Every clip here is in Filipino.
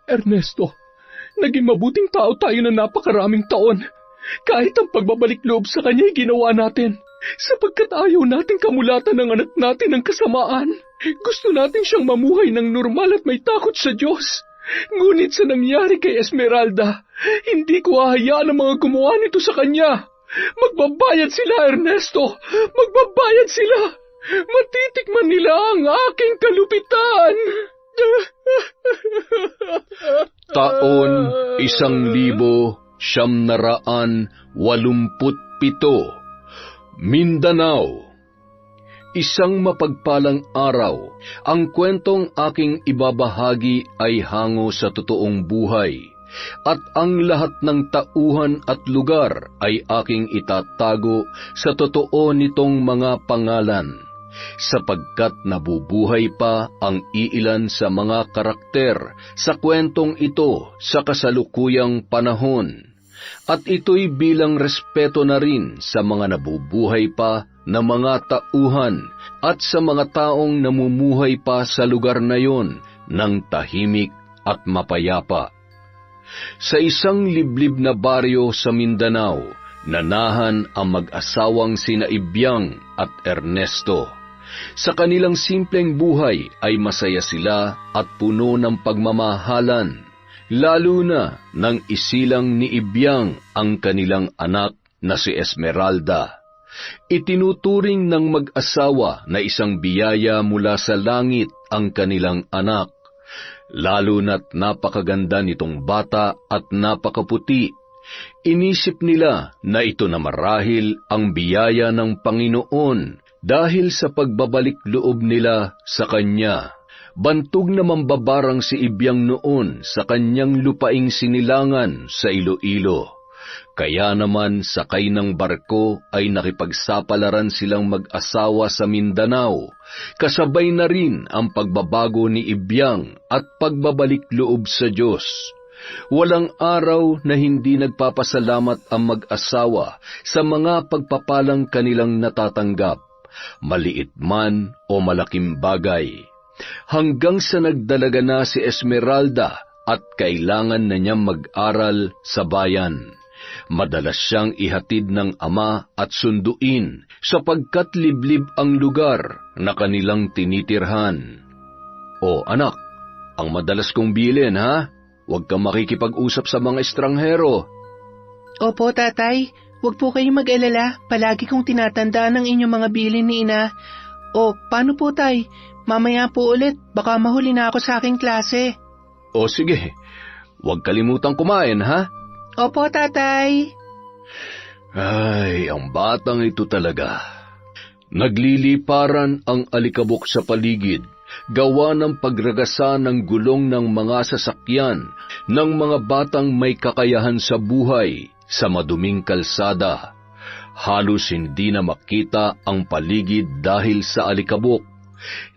Ernesto, naging mabuting tao tayo na napakaraming taon. Kahit ang pagbabalik loob sa kanya ay ginawa natin, sapagkat ayaw nating kamulatan ng anak natin ng kasamaan. Gusto natin siyang mamuhay ng normal at may takot sa Diyos. Ngunit sa nangyari kay Esmeralda, hindi ko hahayaan ang mga gumawa nito sa kanya. Magbabayad sila, Ernesto! Magbabayad sila! Matitikman nila ang aking kalupitan! Taon 1987, Mindanao. Isang mapagpalang araw, ang kwentong aking ibabahagi ay hango sa totoong buhay, at ang lahat ng tauhan at lugar ay aking itatago sa totoo nitong mga pangalan, sapagkat nabubuhay pa ang iilan sa mga karakter sa kwentong ito sa kasalukuyang panahon. At ito'y bilang respeto na rin sa mga nabubuhay pa na mga tauhan at sa mga taong namumuhay pa sa lugar na yon ng tahimik at mapayapa. Sa isang liblib na baryo sa Mindanao, nanahan ang mag-asawang sina Ibyang at Ernesto. Sa kanilang simpleng buhay ay masaya sila at puno ng pagmamahalan, lalo na nang isilang ni Ibyang ang kanilang anak na si Esmeralda. Itinuturing ng mag-asawa na isang biyaya mula sa langit ang kanilang anak, lalo na't napakaganda nitong bata at napakaputi. Inisip nila na ito na marahil ang biyaya ng Panginoon dahil sa pagbabalik loob nila sa Kanya. Bantog na mambabarang si Ibyang noon sa kanyang lupaing sinilangan sa Iloilo. Kaya naman sakay ng barko ay nakipagsapalaran silang mag-asawa sa Mindanao, kasabay na rin ang pagbabago ni Ibyang at pagbabalik loob sa Diyos. Walang araw na hindi nagpapasalamat ang mag-asawa sa mga pagpapalang kanilang natatanggap, maliit man o malaking bagay. Hanggang sa nagdalaga na si Esmeralda at kailangan na niyang mag-aral sa bayan. Madalas siyang ihatid ng ama at sunduin sapagkat liblib ang lugar na kanilang tinitirhan. O anak, ang madalas kong bilin ha? Huwag kang makikipag-usap sa mga estranghero. Opo, tatay. Huwag po kayong mag-alala. Palagi kong tinatandaan ang inyong mga bilin ni ina. O, paano po, tay? Mamaya po ulit, baka mahuli na ako sa aking klase. O sige, huwag kalimutang kumain, ha? Opo, tatay. Ay, ang batang ito talaga. Nagliliparan ang alikabok sa paligid, gawa ng pagragasa ng gulong ng mga sasakyan ng mga batang may kakayahan sa buhay sa maduming kalsada. Halos hindi na makita ang paligid dahil sa alikabok.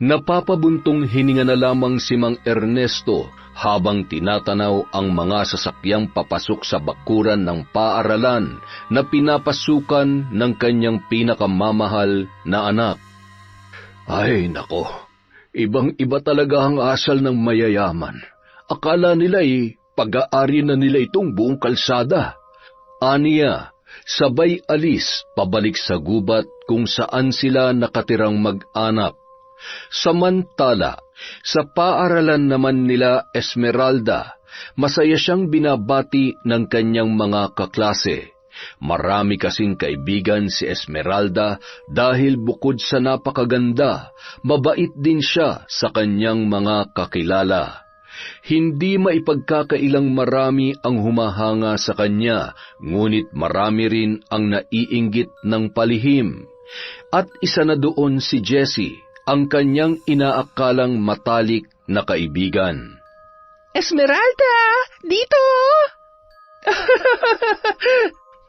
Napapabuntong hininga na lamang si Mang Ernesto habang tinatanaw ang mga sasakyang papasok sa bakuran ng paaralan na pinapasukan ng kanyang pinakamamahal na anak. Ay nako, ibang-iba talaga ang asal ng mayayaman. Akala nila'y pag-aari na nila itong buong kalsada. Aniya, sabay alis pabalik sa gubat kung saan sila nakatirang mag-anak. Samantala, sa paaralan naman nila Esmeralda, masaya siyang binabati ng kanyang mga kaklase. Marami kasing kaibigan si Esmeralda dahil bukod sa napakaganda, mabait din siya sa kanyang mga kakilala. Hindi maipagkakailang marami ang humahanga sa kanya, ngunit marami rin ang naiinggit ng palihim. At isa na doon si Jessie, ang kanyang inaakalang matalik na kaibigan. Esmeralda! Dito!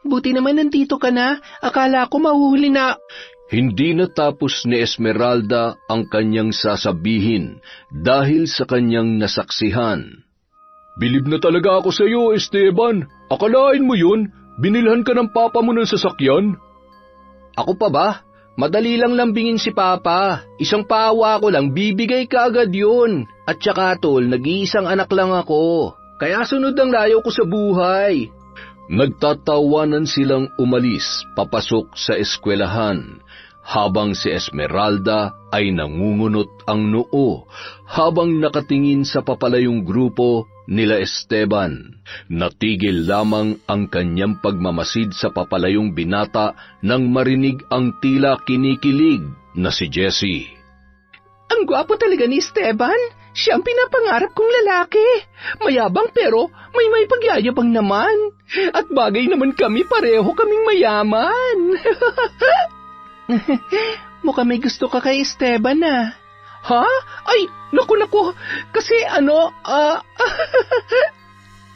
Buti naman nandito ka na. Akala ko mahuhuli na. Hindi natapos ni Esmeralda ang kanyang sasabihin dahil sa kanyang nasaksihan. Bilib na talaga ako sa iyo, Esteban. Akalain mo yun? Binilhan ka ng papa mo ng sasakyan? Ako pa ba? Madali lang lambingin si Papa. Isang pawa ko lang, bibigay ka agad yun. At saka tol, nag-iisang anak lang ako. Kaya sunod ang layo ko sa buhay. Nagtatawanan silang umalis papasok sa eskwelahan, habang si Esmeralda ay nangungunot ang noo habang nakatingin sa papalayong grupo nila Esteban. Natigil lamang ang kanyang pagmamasid sa papalayong binata nang marinig ang tila kinikilig na si Jessie. Ang gwapo talaga ni Esteban. Siya ang pinapangarap kong lalaki. Mayabang pero may pagyayabang naman. At bagay naman kami, pareho kaming mayaman. Mukhang may gusto ka kay Esteban ah. Ha? Ay, naku. Kasi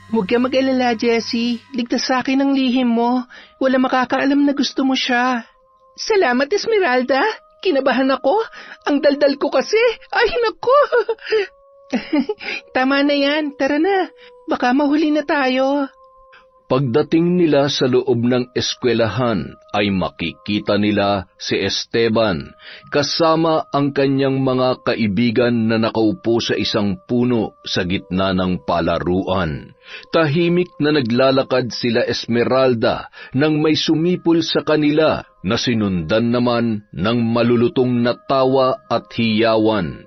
Huwag ka mag-alala, Jessie. Ligtas sa akin ang lihim mo. Wala makakaalam na gusto mo siya. Salamat, Esmeralda. Kinabahan ako. Ang daldal ko kasi. Ay, naku. Tama na yan. Tara na. Baka mahuli na tayo. Pagdating nila sa loob ng eskwelahan ay makikita nila si Esteban kasama ang kanyang mga kaibigan na nakaupo sa isang puno sa gitna ng palaruan. Tahimik na naglalakad sila Esmeralda nang may sumipol sa kanila na sinundan naman ng malulutong na tawa at hiyawan.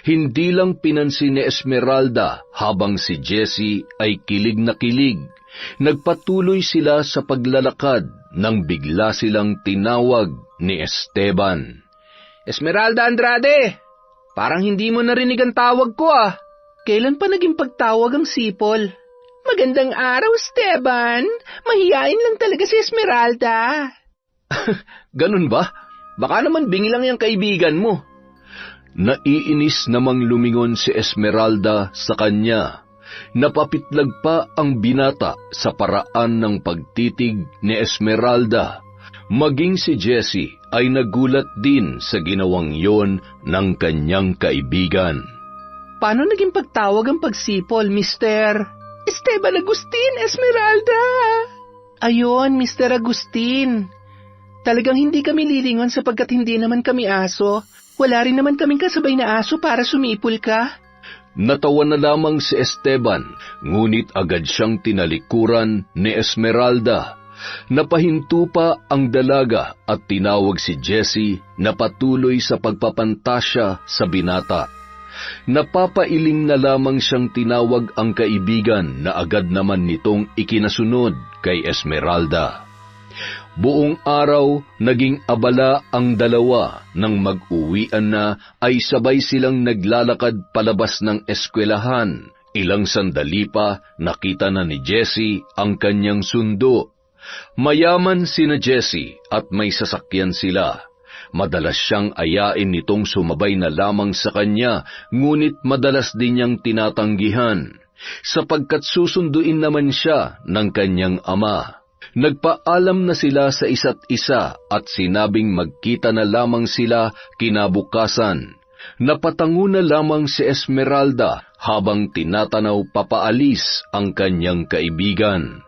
Hindi lang pinansin ni Esmeralda habang si Jessie ay kilig na kilig. Nagpatuloy sila sa paglalakad nang bigla silang tinawag ni Esteban. Esmeralda Andrade, parang hindi mo narinig ang tawag ko ah. Kailan pa naging pagtawag ang sipol? Magandang araw, Esteban. Mahiyain lang talaga si Esmeralda. Ganun ba? Baka naman bingi lang yung kaibigan mo. Naiinis namang lumingon si Esmeralda sa kanya. Napapitlag pa ang binata sa paraan ng pagtitig ni Esmeralda. Maging si Jessie ay nagulat din sa ginawang yon ng kanyang kaibigan. Paano naging pagtawag ang pagsipol, Mr. Esteban Agustin, Esmeralda? Ayon, Mr. Agustin. Talagang hindi kami lilingon sapagkat hindi naman kami aso. Wala rin naman kaming kasabay na aso para sumipol ka. Natawa na lamang si Esteban, ngunit agad siyang tinalikuran ni Esmeralda. Napahinto pa ang dalaga at tinawag si Jessie na patuloy sa pagpapantasya sa binata. Napapailing na lamang siyang tinawag ang kaibigan na agad naman nitong ikinasunod kay Esmeralda. Buong araw, naging abala ang dalawa. Nang mag-uwian na, ay sabay silang naglalakad palabas ng eskwelahan. Ilang sandali pa, nakita na ni Jessie ang kanyang sundo. Mayaman sina Jessie at may sasakyan sila. Madalas siyang ayain nitong sumabay na lamang sa kanya, ngunit madalas din niyang tinatanggihan, sapagkat susunduin naman siya ng kanyang ama. Nagpaalam na sila sa isa't isa at sinabing magkita na lamang sila kinabukasan. Napatango na lamang si Esmeralda habang tinatanaw papaalis ang kanyang kaibigan.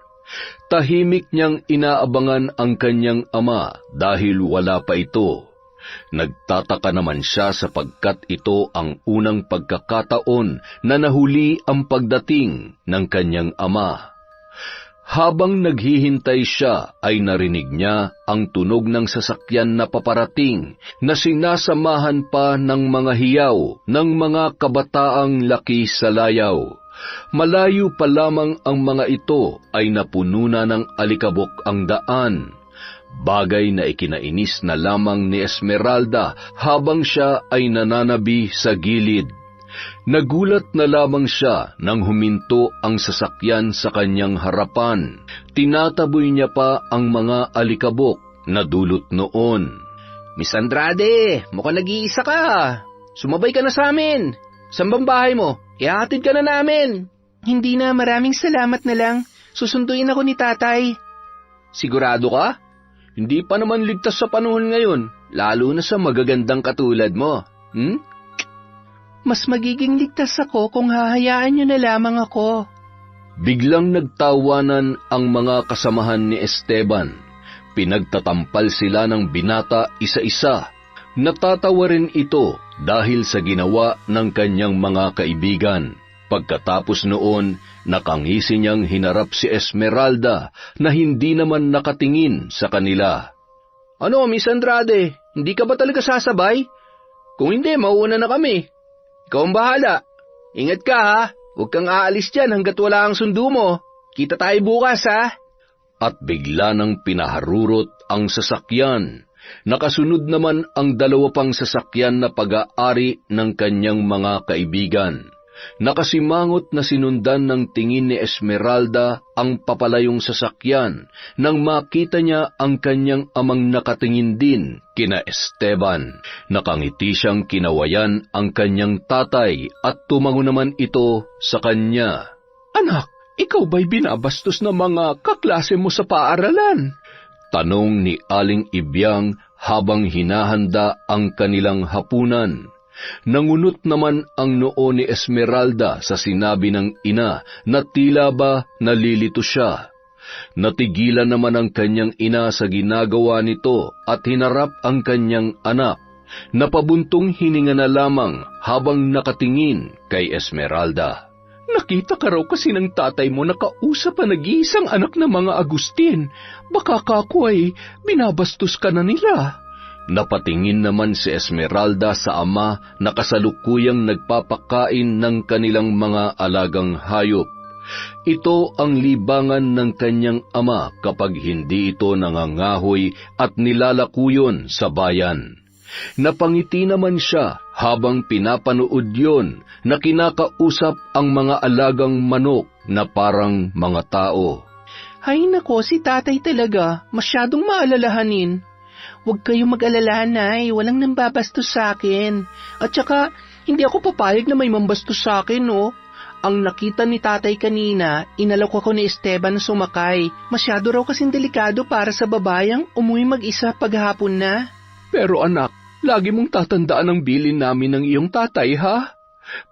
Tahimik niyang inaabangan ang kanyang ama dahil wala pa ito. Nagtataka naman siya sapagkat ito ang unang pagkakataon na nahuli ang pagdating ng kanyang ama. Habang naghihintay siya ay narinig niya ang tunog ng sasakyan na paparating na sinasamahan pa ng mga hiyaw ng mga kabataang laki sa layaw. Malayo pa lamang ang mga ito ay napuno na ng alikabok ang daan. Bagay na ikinainis na lamang ni Esmeralda habang siya ay nananabi sa gilid. Nagulat na lamang siya nang huminto ang sasakyan sa kanyang harapan. Tinataboy niya pa ang mga alikabok na dulot noon. Miss Andrade, mukhang nag-iisa ka. Sumabay ka na sa amin. Saan bang bahay mo? Ihahatid ka na namin. Hindi na, maraming salamat na lang. Susunduin ako ni tatay. Sigurado ka? Hindi pa naman ligtas sa panahon ngayon, lalo na sa magagandang katulad mo. Mas magiging ligtas ako kung hahayaan niyo na lamang ako. Biglang nagtawanan ang mga kasamahan ni Esteban. Pinagtatampal sila ng binata isa-isa. Natatawa rin ito dahil sa ginawa ng kanyang mga kaibigan. Pagkatapos noon, nakangisi niyang hinarap si Esmeralda na hindi naman nakatingin sa kanila. Ano, Miss Andrade? Hindi ka ba talaga sasabay? Kung hindi, mauuna na kami. Ikaw ang bahala. Ingat ka ha. Huwag kang aalis dyan hanggat wala ang sundo mo. Kita tayo bukas ha. At bigla nang pinaharurot ang sasakyan. Nakasunod naman ang 2 pang sasakyan na pag-aari ng kanyang mga kaibigan. Nakasimangot na sinundan ng tingin ni Esmeralda ang papalayong sasakyan nang makita niya ang kanyang amang nakatingin din kina Esteban. Nakangiti siyang kinawayan ang kanyang tatay at tumango naman ito sa kanya. Anak, ikaw ba'y binabastos ng mga kaklase mo sa paaralan? Tanong ni Aling Ibyang habang hinahanda ang kanilang hapunan. Nangunot naman ang noo ni Esmeralda sa sinabi ng ina na tila ba nalilito siya. Natigilan naman ang kanyang ina sa ginagawa nito at hinarap ang kanyang anak. Napabuntong hininga na lamang habang nakatingin kay Esmeralda. Nakita ka raw kasi ng tatay mo na kausap ang nag-iisang anak ng mga Agustin. Baka kako ay binabastos ka na nila. Napatingin naman si Esmeralda sa ama na kasalukuyang nagpapakain ng kanilang mga alagang hayop. Ito ang libangan ng kanyang ama kapag hindi ito nangangahoy at nilalakuyon sa bayan. Napangiti naman siya habang pinapanood yon na kinakausap ang mga alagang manok na parang mga tao. Hay nako, si tatay talaga, masyadong maalalahanin. Huwag kayong mag-alala, Nay, walang nambabastos sa akin. At saka, hindi ako papayag na may mambastos sa akin, no? Ang nakita ni tatay kanina, inalok ako ni Esteban na sumakay. Masyado raw kasing delikado para sa babayang umuwi mag-isa paghapon na. Pero anak, lagi mong tatandaan ang bilin namin ng iyong tatay, ha?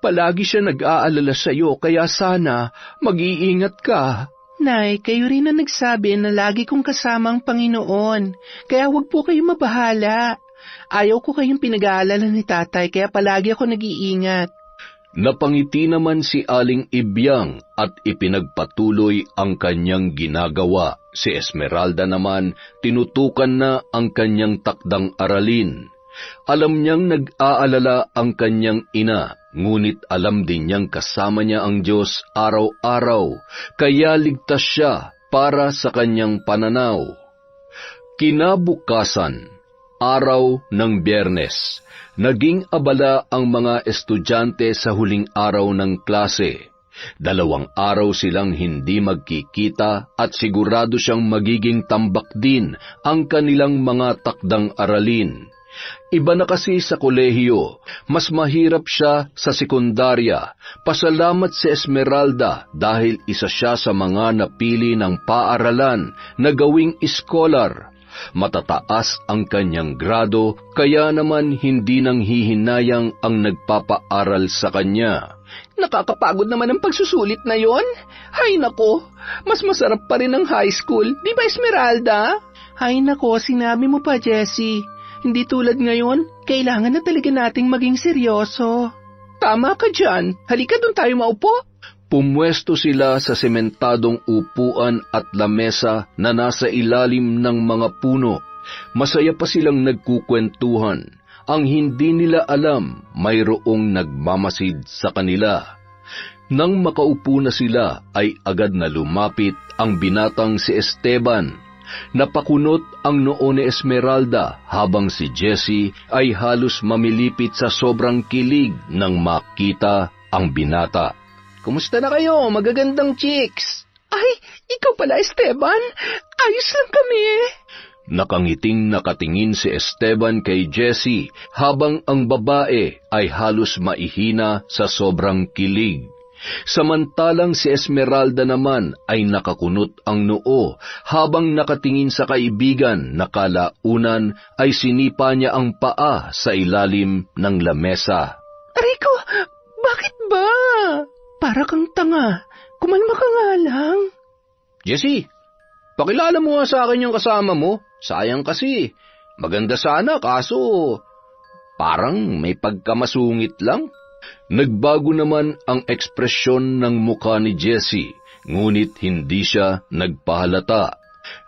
Palagi siya nag-aalala sa iyo, kaya sana mag-iingat ka. Nay, kayo rin na nagsabi na lagi kong kasama ang Panginoon, kaya huwag po kayong mabahala. Ayaw ko kayong pinag-aalala ni tatay, kaya palagi ako nag-iingat. Napangiti naman si Aling Ibyang at ipinagpatuloy ang kanyang ginagawa. Si Esmeralda naman tinutukan na ang kanyang takdang aralin. Alam niyang nag-aalala ang kanyang ina, ngunit alam din niyang kasama niya ang Diyos araw-araw, kaya ligtas siya para sa kanyang pananaw. Kinabukasan, araw ng Biyernes, naging abala ang mga estudyante sa huling araw ng klase. 2 araw silang hindi magkikita at sigurado siyang magiging tambak din ang kanilang mga takdang aralin. Iba na kasi sa kolehiyo, mas mahirap siya sa sekundarya. Pasalamat si Esmeralda dahil isa siya sa mga napili ng paaralan na gawing iskolar. Matataas ang kanyang grado, kaya naman hindi nang hihinayang ang nagpapaaral sa kanya. Nakakapagod naman ang pagsusulit na yon. Hay nako, mas masarap pa rin ang high school, di ba Esmeralda? Hay nako, sinabi mo pa, Jessie. Hindi tulad ngayon, kailangan na talaga nating maging seryoso. Tama ka dyan. Halika doon tayo maupo. Pumwesto sila sa sementadong upuan at lamesa na nasa ilalim ng mga puno. Masaya pa silang nagkukwentuhan. Ang hindi nila alam, mayroong nagmamasid sa kanila. Nang makaupo na sila, ay agad na lumapit ang binatang si Esteban. Napakunot ang noo ni Esmeralda habang si Jessie ay halos mamilipit sa sobrang kilig nang makita ang binata. Kumusta na kayo, magagandang chicks? Ay, ikaw pala Esteban. Ayos lang kami. Nakangiting nakatingin si Esteban kay Jessie habang ang babae ay halos maihina sa sobrang kilig. Samantalang si Esmeralda naman ay nakakunot ang noo habang nakatingin sa kaibigan na kalaunan ay sinipa niya ang paa sa ilalim ng lamesa. Rico, bakit ba? Para kang tanga. Kumalma ka nga lang. Jessie, pakilala mo nga sa akin yung kasama mo. Sayang kasi. Maganda sana kaso Parang may pagkamasungit lang. Nagbago naman ang ekspresyon ng mukha ni Jessie, ngunit hindi siya nagpahalata.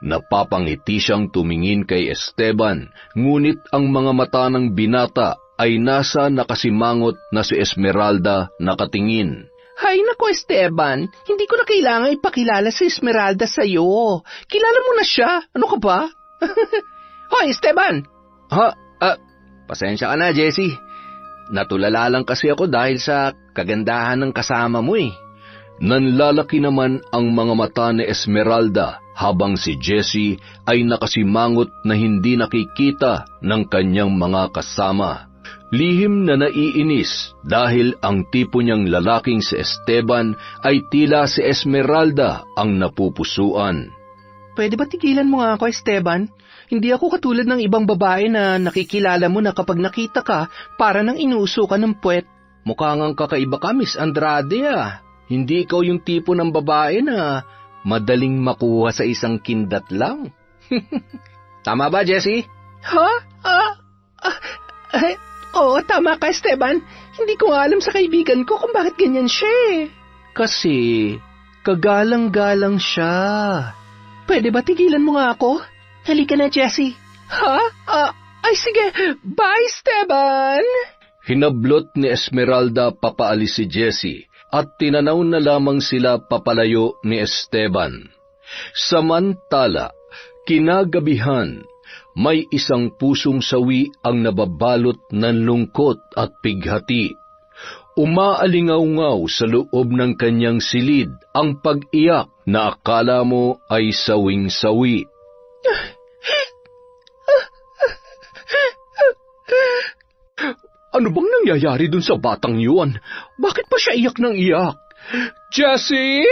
Napapangiti siyang tumingin kay Esteban, ngunit ang mga mata ng binata ay nasa nakasimangot na si Esmeralda nakatingin. Hay nako Esteban, hindi ko na kailangan ipakilala si Esmeralda sa'yo. Kilala mo na siya, ano ka ba? Hoy Esteban! Pasensya ka na, Jessie. Natulala lang kasi ako dahil sa kagandahan ng kasama mo eh. Nanlalaki naman ang mga mata ni Esmeralda habang si Jessie ay nakasimangot na hindi nakikita ng kanyang mga kasama. Lihim na naiinis dahil ang tipo niyang lalaking si Esteban ay tila si Esmeralda ang napupusuan. Pwede ba tigilan mo nga ako, Esteban? Hindi ako katulad ng ibang babae na nakikilala mo na kapag nakita ka, para nang inuusukan ng puwet. Mukha ngang kakaiba ka, Miss Andrade ah. Hindi ikaw yung tipo ng babae na madaling makuha sa isang kindat lang. Tama ba, Jessie? Ha? Oo, tama ka, Esteban. Hindi ko alam sa kaibigan ko kung bakit ganyan siya eh. Kasi kagalang-galang siya. Pwede ba tigilan mo nga ako? Halika na, Jessie. Ha? Ay sige, bye, Esteban! Hinablot ni Esmeralda papaalis si Jessie at tinanaw na lamang sila papalayo ni Esteban. Samantala, kinagabihan, may isang pusong sawi ang nababalot ng lungkot at pighati. Umaalingaw-ngaw sa loob ng kanyang silid ang pag-iyak na akala mo ay sawing-sawi. Ano bang nangyayari dun sa batang yun? Bakit pa siya iyak ng iyak? Jessie?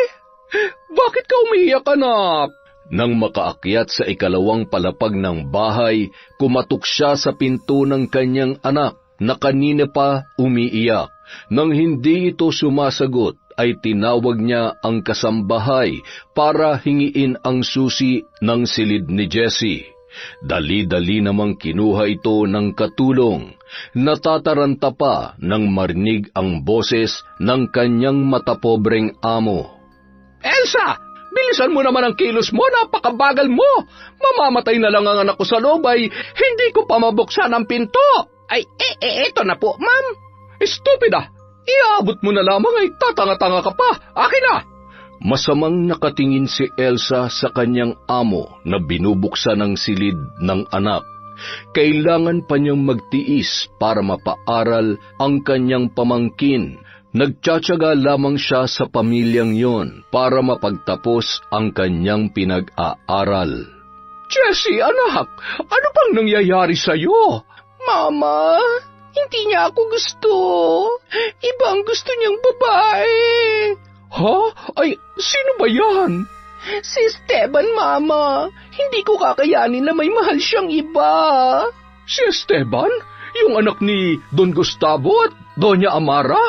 Bakit ka umiiyak, anak? Nang makaakyat sa ikalawang palapag ng bahay, kumatok siya sa pinto ng kanyang anak na kanina pa umiiyak. Nang hindi ito sumasagot, ay tinawag niya ang kasambahay para hingiin ang susi ng silid ni Jessie. Dali-dali namang kinuha ito ng katulong. Natataranta pa nang marinig ang boses ng kanyang matapobreng amo. Elsa! Bilisan mo naman ang kilos mo, napakabagal mo! Mamamatay na lang ang anak ko sa loob ay hindi ko pa mabuksan ang pinto! Ay, eto na po, ma'am. Estupida! Iabot mo na lamang ay tatanga-tanga ka pa! Akin na! Masamang nakatingin si Elsa sa kanyang amo na binubuksan ang silid ng anak. Kailangan pa niyang magtiis para mapaaral ang kanyang pamangkin. Nagtsatsaga lamang siya sa pamilyang yon para mapagtapos ang kanyang pinag-aaral. Jessie, anak! Ano bang nangyayari sa'yo? Mama, hindi niya ako gusto. Iba ang gusto niyang babae. Ha? Ay, sino ba yan? Si Esteban, Mama. Hindi ko kakayanin na may mahal siyang iba. Si Esteban? Yung anak ni Don Gustavo at Doña Amara?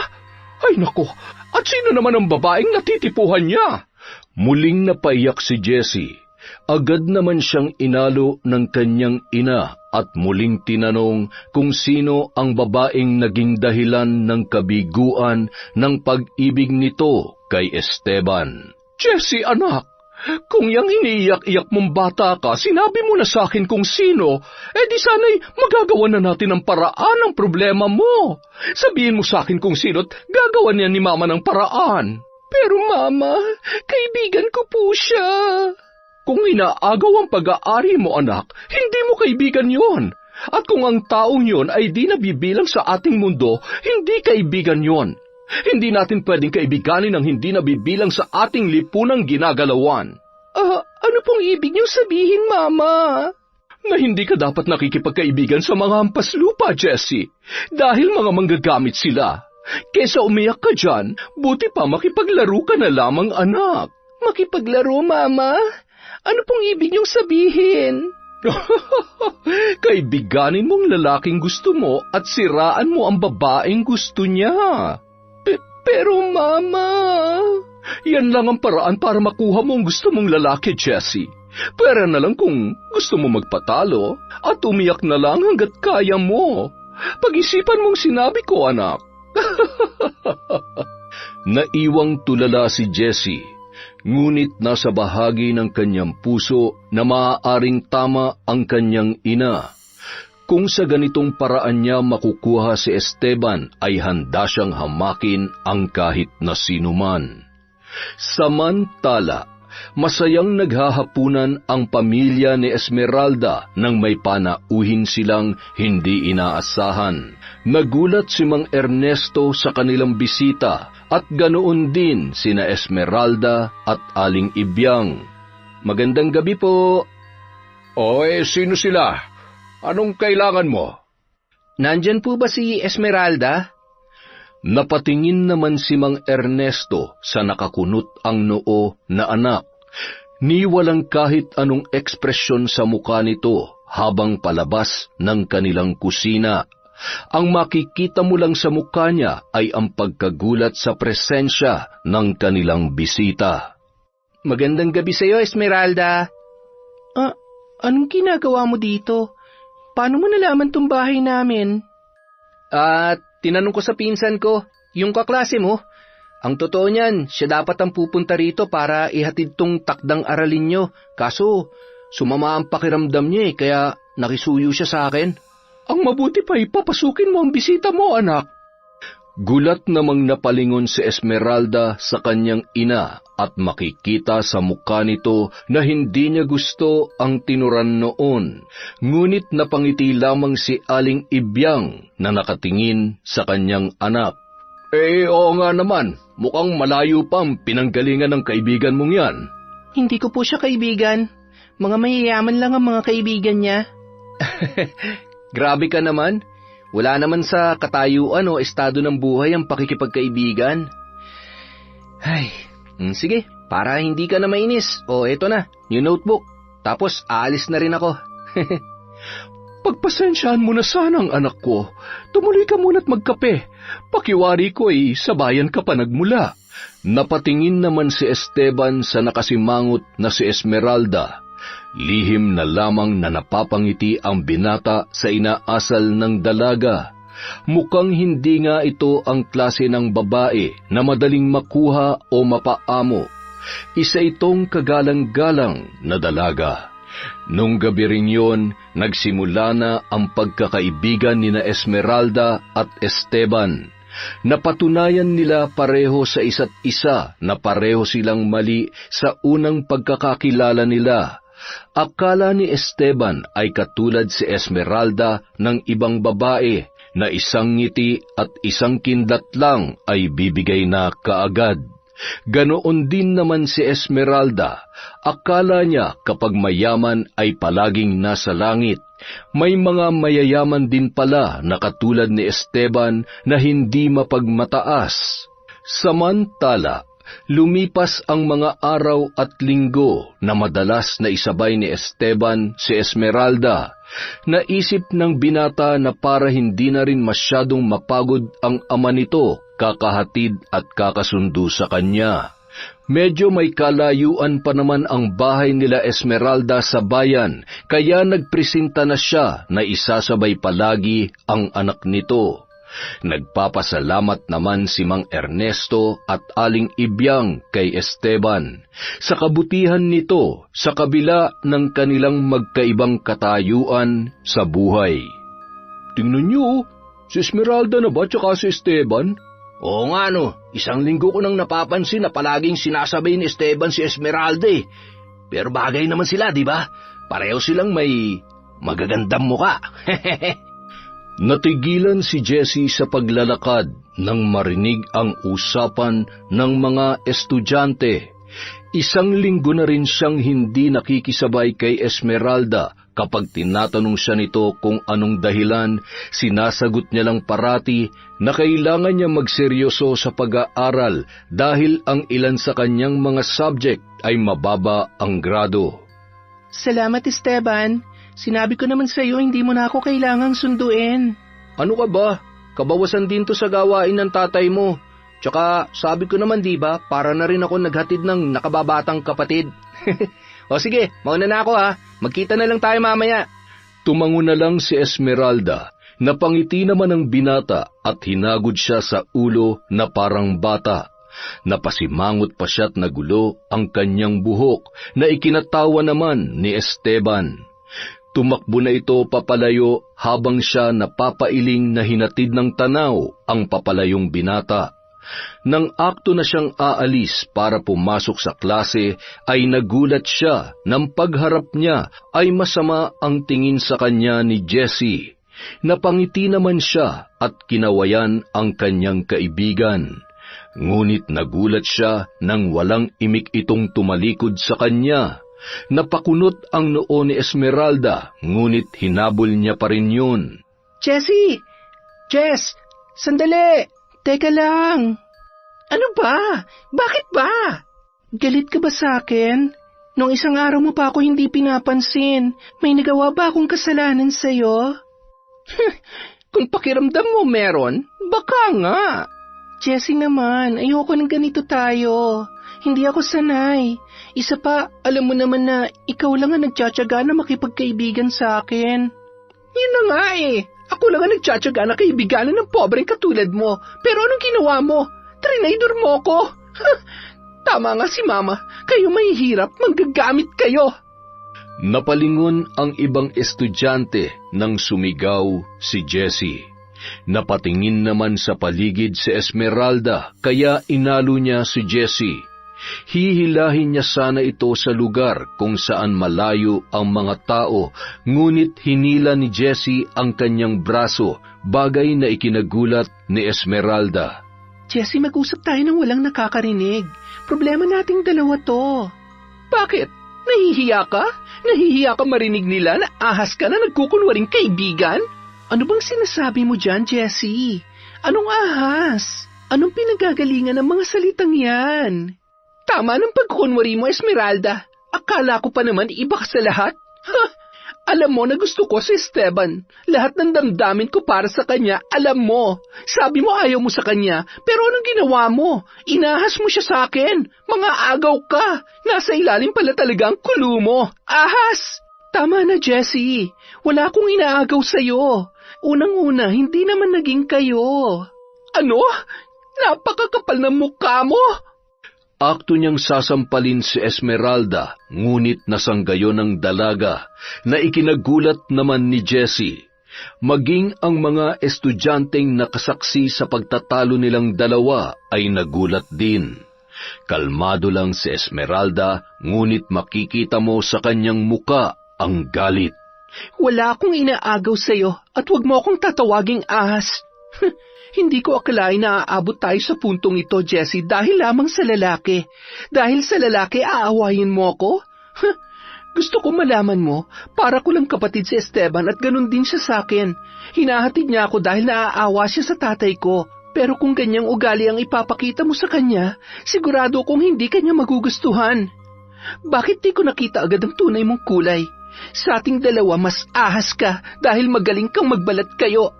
Ay nako, at sino naman ang babaeng natitipuhan niya? Muling napaiyak si Jessie. Agad naman siyang inalo ng kanyang ina at muling tinanong kung sino ang babaeng naging dahilan ng kabiguan ng pag-ibig nito kay Esteban. Jessie, anak, kung yang iniiyak-iyak mong bata ka, sinabi mo na sa akin kung sino, di sana'y magagawa na natin ang paraan ng problema mo. Sabihin mo sa akin kung sino't gagawa niya ni Mama ng paraan. Pero Mama, kaibigan ko po siya. Kung inaagaw ang pag-aari mo, anak, hindi mo kaibigan yon. At kung ang taong yon ay di nabibilang sa ating mundo, hindi kaibigan yon. Hindi natin pwedeng kaibiganin ang hindi nabibilang sa ating lipunang ginagalawan. Ano pong ibig niyong sabihin, Mama? Na hindi ka dapat nakikipagkaibigan sa mga hampas lupa, Jessie, dahil mga manggagamit sila. Kesa umiyak ka dyan, buti pa makipaglaro ka na lamang, anak. Makipaglaro, Mama? Ano pong ibig niyong sabihin? Kaibiganin mong lalaking gusto mo at siraan mo ang babaeng gusto niya. Pero Mama... Yan lang ang paraan para makuha mo ang gusto mong lalaki, Jessie. Pera na lang kung gusto mo magpatalo at umiyak na lang hanggat kaya mo. Pag-isipan mong sinabi ko, anak. Naiwang tulala si Jessie, ngunit nasa bahagi ng kanyang puso na maaaring tama ang kanyang ina. Kung sa ganitong paraan niya makukuha si Esteban, ay handa siyang hamakin ang kahit na sinuman. Samantala, masayang naghahapunan ang pamilya ni Esmeralda nang may panauhin silang hindi inaasahan. Nagulat si Mang Ernesto sa kanilang bisita at ganoon din sina Esmeralda at Aling Ibyang. Magandang gabi po. Sino sila? Anong kailangan mo? Nandyan po ba si Esmeralda? Napatingin naman si Mang Ernesto sa nakakunot ang noo na anak. Ni walang kahit anong ekspresyon sa mukha nito habang palabas ng kanilang kusina. Ang makikita mo lang sa mukha niya ay ang pagkagulat sa presensya ng kanilang bisita. Magandang gabi sa iyo, Esmeralda. Anong ginagawa mo dito? Paano mo nalaman tong bahay namin? Tinanong ko sa pinsan ko, yung kaklase mo. Ang totoo niyan, siya dapat ang pupunta rito para ihatid tong takdang aralin nyo. Kaso, sumama ang pakiramdam niya kaya nakisuyo siya sa akin. Ang mabuti pa papasukin mo ang bisita mo, anak. Gulat namang napalingon si Esmeralda sa kanyang ina at makikita sa mukha nito na hindi niya gusto ang tinuran noon. Ngunit napangiti lamang si Aling Ibyang na nakatingin sa kanyang anak. Oo nga naman, mukhang malayo pa ang pinanggalingan ng kaibigan mong yan. Hindi ko po siya kaibigan. Mga mayayaman lang ang mga kaibigan niya. Grabe ka naman. Wala naman sa katayuan o estado ng buhay ang pakikipagkaibigan. Sige, para hindi ka na mainis. Eto na, new notebook. Tapos aalis na rin ako. Pagpasensyaan mo na sana ang anak ko. Tumuloy ka muna't magkape. Pakiwari ko sabayan ka pa nagmula. Napatingin naman si Esteban sa nakasimangot na si Esmeralda. Lihim na lamang na napapangiti ang binata sa inaasal ng dalaga. Mukhang hindi nga ito ang klase ng babae na madaling makuha o mapaamo. Isa itong kagalang-galang na dalaga. Nung gabi rin yun, nagsimula na ang pagkakaibigan nina Esmeralda at Esteban. Napatunayan nila pareho sa isa't isa na pareho silang mali sa unang pagkakakilala nila. Akala ni Esteban ay katulad si Esmeralda ng ibang babae na isang ngiti at isang kindat lang ay bibigay na kaagad. Ganoon din naman si Esmeralda. Akala niya kapag mayaman ay palaging nasa langit. May mga mayayaman din pala na katulad ni Esteban na hindi mapagmataas. Samantala, lumipas ang mga araw at linggo na madalas na isabay ni Esteban si Esmeralda. Naisip ng binata na para hindi na rin masyadong mapagod ang ama nito, kakahatid at kakasundo sa kanya. Medyo may kalayuan pa naman ang bahay nila Esmeralda sa bayan, kaya nagpresenta na siya na isasabay palagi ang anak nito. Nagpapasalamat naman si Mang Ernesto at Aling Ibyang kay Esteban sa kabutihan nito sa kabila ng kanilang magkaibang katayuan sa buhay. Tingnan niyo, si Esmeralda na ba tsaka si Esteban? Oo nga isang linggo ko nang napapansin na palaging sinasabay ni Esteban si Esmeralda Pero bagay naman sila, di ba? Pareho silang may magagandang muka. Natigilan si Jessie sa paglalakad nang marinig ang usapan ng mga estudyante. Isang linggo na rin siyang hindi nakikisabay kay Esmeralda. Kapag tinatanong siya nito kung anong dahilan, sinasagot niya lang parati na kailangan niya magseryoso sa pag-aaral dahil ang ilan sa kanyang mga subject ay mababa ang grado. Salamat, Esteban. Sinabi ko naman sa iyo hindi mo na ako kailangang sunduin. Ano ka ba? Kabawasan din to sa gawain ng tatay mo. Tsaka sabi ko naman di ba, para na rin ako naghatid ng nakababatang kapatid. O sige, mauna na ako ha. Magkita na lang tayo mamaya. Tumango na lang si Esmeralda. Napangiti naman ang binata at hinagod siya sa ulo na parang bata. Napasimangot pa siya't nagulo ang kanyang buhok na ikinatawa naman ni Esteban. Tumakbo na ito papalayo habang siya napapailing na hinatid ng tanaw ang papalayong binata. Nang akto na siyang aalis para pumasok sa klase ay nagulat siya nang pagharap niya ay masama ang tingin sa kanya ni Jessie. Napangiti naman siya at kinawayan ang kanyang kaibigan. Ngunit nagulat siya nang walang imik itong tumalikod sa kanya. Napakunot ang noo ni Esmeralda, ngunit hinabol niya pa rin yun. Jessie! Jess! Sandali! Teka lang! Ano ba? Bakit ba? Galit ka ba sa akin? Nung isang araw mo pa ako hindi pinapansin, may nagawa ba akong kasalanan sa'yo? Kung pakiramdam mo meron, baka nga. Jessie naman, ayoko ng ganito tayo. Hindi ako sanay. Isa pa, alam mo naman na ikaw lang ang nagtsatsaga na makipagkaibigan sa akin. Yun na nga eh. Ako lang ang nagtsatsaga na kaibiganan ng pobreng katulad mo. Pero anong ginawa mo? Trinaydor mo ko. Tama nga si Mama. Kayo mahihirap, manggagamit kayo. Napalingon ang ibang estudyante nang sumigaw si Jessie. Napatingin naman sa paligid si Esmeralda, kaya inalo niya si Jessie. Hihilahin niya sana ito sa lugar kung saan malayo ang mga tao, ngunit hinila ni Jessie ang kanyang braso, bagay na ikinagulat ni Esmeralda. Jessie, mag-usap tayo nang walang nakakarinig. Problema nating dalawa to. Bakit? Nahihiya ka? Nahihiya ka marinig nila na ahas ka na nagkukunwaring kaibigan? Ano bang sinasabi mo dyan, Jessie? Anong ahas? Anong pinagagalingan ng mga salitang yan? Tama ng pagkukunwari mo, Esmeralda. Akala ko pa naman iba ka sa lahat. Alam mo na gusto ko si Esteban. Lahat ng damdamin ko para sa kanya, alam mo. Sabi mo ayaw mo sa kanya, pero anong ginawa mo? Inahas mo siya sa akin. Mga agaw ka. Nasa ilalim pala talaga ang kulo mo. Ahas! Tama na, Jessie. Wala akong inaagaw sa'yo. Unang-una, hindi naman naging kayo. Ano? Napakakapal ng mukha mo! Akto niyang sasampalin si Esmeralda, ngunit nasanggayon ng dalaga na ikinagulat naman ni Jessie. Maging ang mga estudyanteng nakasaksi sa pagtatalo nilang dalawa ay nagulat din. Kalmado lang si Esmeralda, ngunit makikita mo sa kanyang muka ang galit. Wala akong inaagaw sa'yo at huwag mo akong tatawaging ahas. Hindi ko akalain na aabot tayo sa puntong ito, Jessie, dahil lamang sa lalaki. Dahil sa lalaki, aawayin mo ako? Gusto ko malaman mo, para ko lang kapatid si Esteban at ganun din siya sa akin. Hinahatid niya ako dahil naaawa siya sa tatay ko. Pero kung ganyang ugali ang ipapakita mo sa kanya, sigurado kong hindi kanya magugustuhan. Bakit di ko nakita agad ang tunay mong kulay? Sa ating dalawa, mas ahas ka dahil magaling kang magbalat kayo.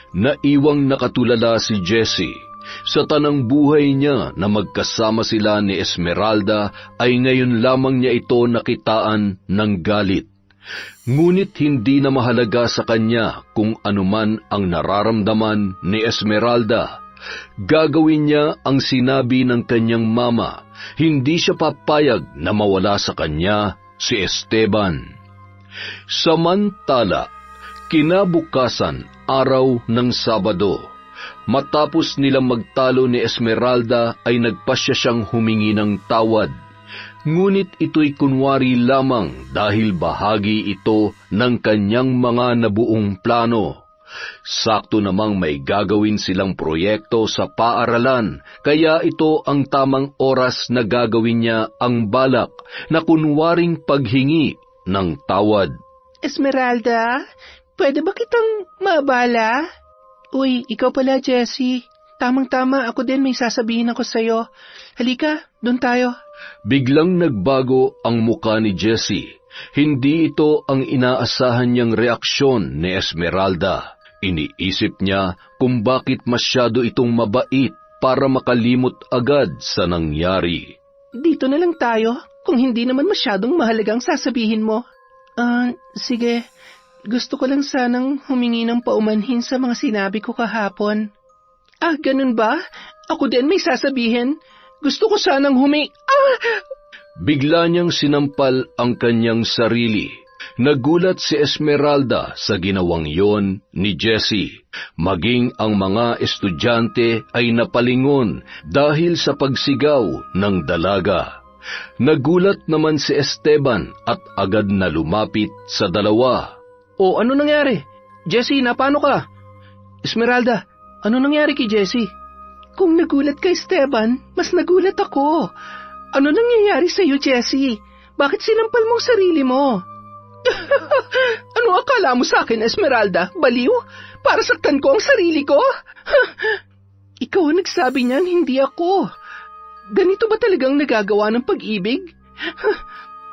Naiwang nakatulala si Jessie. Sa tanang buhay niya na magkasama sila ni Esmeralda ay ngayon lamang niya ito nakitaan ng galit. Ngunit hindi na mahalaga sa kanya kung anuman ang nararamdaman ni Esmeralda. Gagawin niya ang sinabi ng kanyang mama. Hindi siya papayag na mawala sa kanya si Esteban. Samantala, kinabukasan, araw ng Sabado, matapos nilang magtalo ni Esmeralda ay nagpasya siyang humingi ng tawad. Ngunit ito'y kunwari lamang dahil bahagi ito ng kanyang mga nabuong plano. Sakto namang may gagawin silang proyekto sa paaralan, kaya ito ang tamang oras na gagawin niya ang balak na kunwaring paghingi ng tawad. Esmeralda, pwede ba kitang mabala? Uy, ikaw pala, Jessie. Tamang-tama, ako din may sasabihin ako sa'yo. Halika, doon tayo. Biglang nagbago ang muka ni Jessie. Hindi ito ang inaasahan niyang reaksyon ni Esmeralda. Iniisip niya kung bakit masyado itong mabait para makalimot agad sa nangyari. Dito na lang tayo, kung hindi naman masyadong mahalagang sasabihin mo. Sige. Gusto ko lang sanang humingi ng paumanhin sa mga sinabi ko kahapon. Ganun ba? Ako din may sasabihin. Gusto ko sanang Bigla niyang sinampal ang kanyang sarili. Nagulat si Esmeralda sa ginawang yon ni Jessie. Maging ang mga estudyante ay napalingon dahil sa pagsigaw ng dalaga. Nagulat naman si Esteban at agad na lumapit sa dalawa. O ano nangyari? Jessie, paano ka? Esmeralda, ano nangyari kay Jessie? Kung nagulat ka, Esteban, mas nagulat ako. Ano nangyayari sa'yo, Jessie? Bakit sinampal mong sarili mo? Ano akala mo sa akin, Esmeralda? Baliw? Para saktan ko ang sarili ko? Ikaw ang nagsabi niyan, hindi ako. Ganito ba talagang nagagawa ng pag-ibig?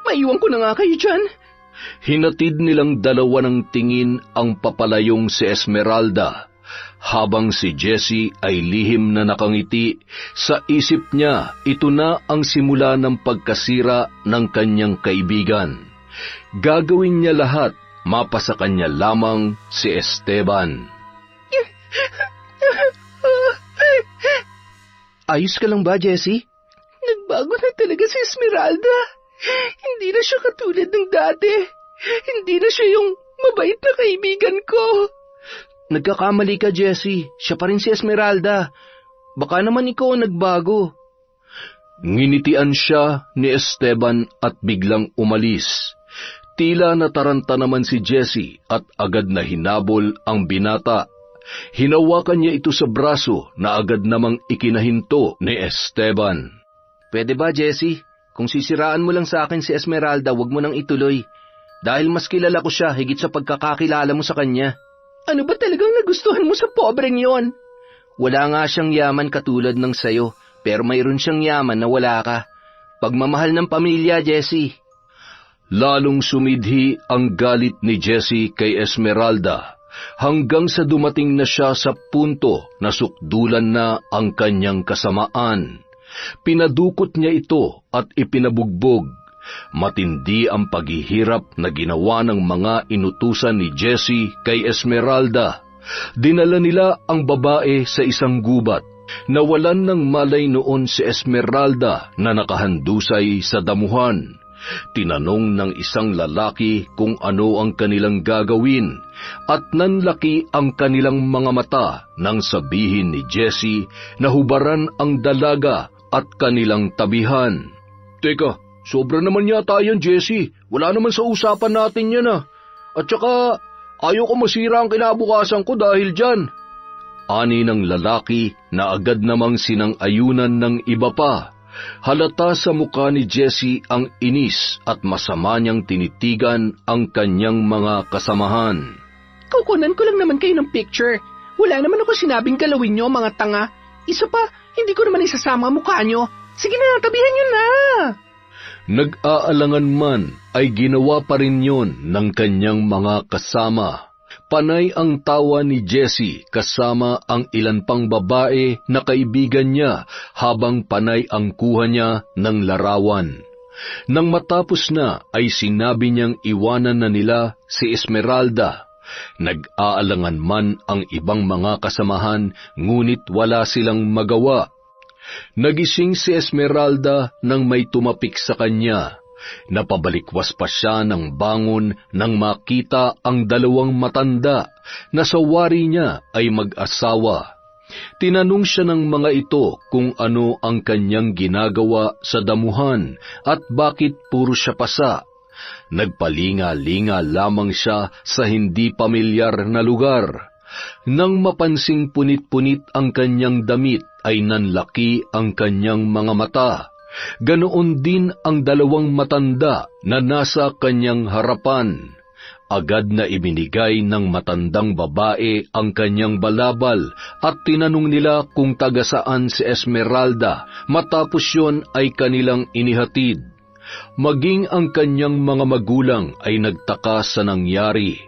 Maiwan ko na nga kayo dyan. Hinatid nilang dalawa ng tingin ang papalayong si Esmeralda. Habang si Jessie ay lihim na nakangiti, sa isip niya ito na ang simula ng pagkasira ng kanyang kaibigan. Gagawin niya lahat, mapasa kanya lamang si Esteban. Ayos ka lang ba, Jessie? Nagbago na talaga si Esmeralda. Hindi na siya katulad ng dati. Hindi na siya yung mabait na kaibigan ko. Nagkakamali ka, Jessie. Siya pa rin si Esmeralda. Baka naman ikaw ang nagbago. Nginitian siya ni Esteban at biglang umalis. Tila nataranta naman si Jessie at agad na hinabol ang binata. Hinawakan niya ito sa braso na agad namang ikinahinto ni Esteban. Pwede ba, Jessie? Kung sisiraan mo lang sa akin si Esmeralda, wag mo nang ituloy. Dahil mas kilala ko siya higit sa pagkakakilala mo sa kanya. Ano ba talagang nagustuhan mo sa pobreng yon? Wala nga siyang yaman katulad ng sayo, pero mayroon siyang yaman na wala ka. Pagmamahal ng pamilya, Jessie. Lalong sumidhi ang galit ni Jessie kay Esmeralda, hanggang sa dumating na siya sa punto na sukdulan na ang kanyang kasamaan. Pinadukot niya ito at ipinabugbog. Matindi ang paghihirap na ginawa ng mga inutusan ni Jessie kay Esmeralda. Dinala nila ang babae sa isang gubat. Nawalan ng malay noon si Esmeralda na nakahandusay sa damuhan. Tinanong ng isang lalaki kung ano ang kanilang gagawin at nanlaki ang kanilang mga mata nang sabihin ni Jessie na hubaran ang dalaga at kanilang tabihan. Teka, sobra naman yata yan, Jessie. Wala naman sa usapan natin yan At saka, ayaw ko masira ang kinabukasan ko dahil dyan. Ani ng lalaki na agad namang sinang-ayunan ng iba pa. Halata sa mukha ni Jessie ang inis at masama niyang tinitigan ang kanyang mga kasamahan. Kukunan ko lang naman kayo ng picture. Wala naman ako sinabing galawin niyo, mga tanga. Isa pa, hindi ko naman isasama ang mukha niyo. Sige na, tabihan niyo na. Nag-aalangan man ay ginawa pa rin yon ng kanyang mga kasama. Panay ang tawa ni Jessie kasama ang ilan pang babae na kaibigan niya habang panay ang kuha niya ng larawan. Nang matapos na ay sinabi niyang iwanan na nila si Esmeralda. Nag-aalangan man ang ibang mga kasamahan ngunit wala silang magawa. Nagising si Esmeralda nang may tumapik sa kanya. Napabalikwas pa siya ng bangon nang makita ang dalawang matanda na sa wari niya ay mag-asawa. Tinanong siya ng mga ito kung ano ang kanyang ginagawa sa damuhan at bakit puro siya pasa. Nagpalinga-linga lamang siya sa hindi pamilyar na lugar. Nang mapansing punit-punit ang kanyang damit ay nanlaki ang kanyang mga mata. Ganoon din ang dalawang matanda na nasa kanyang harapan. Agad na ibinigay ng matandang babae ang kanyang balabal at tinanong nila kung taga saan si Esmeralda. Matapos yon ay kanilang inihatid. Maging ang kanyang mga magulang ay nagtaka sa nangyari.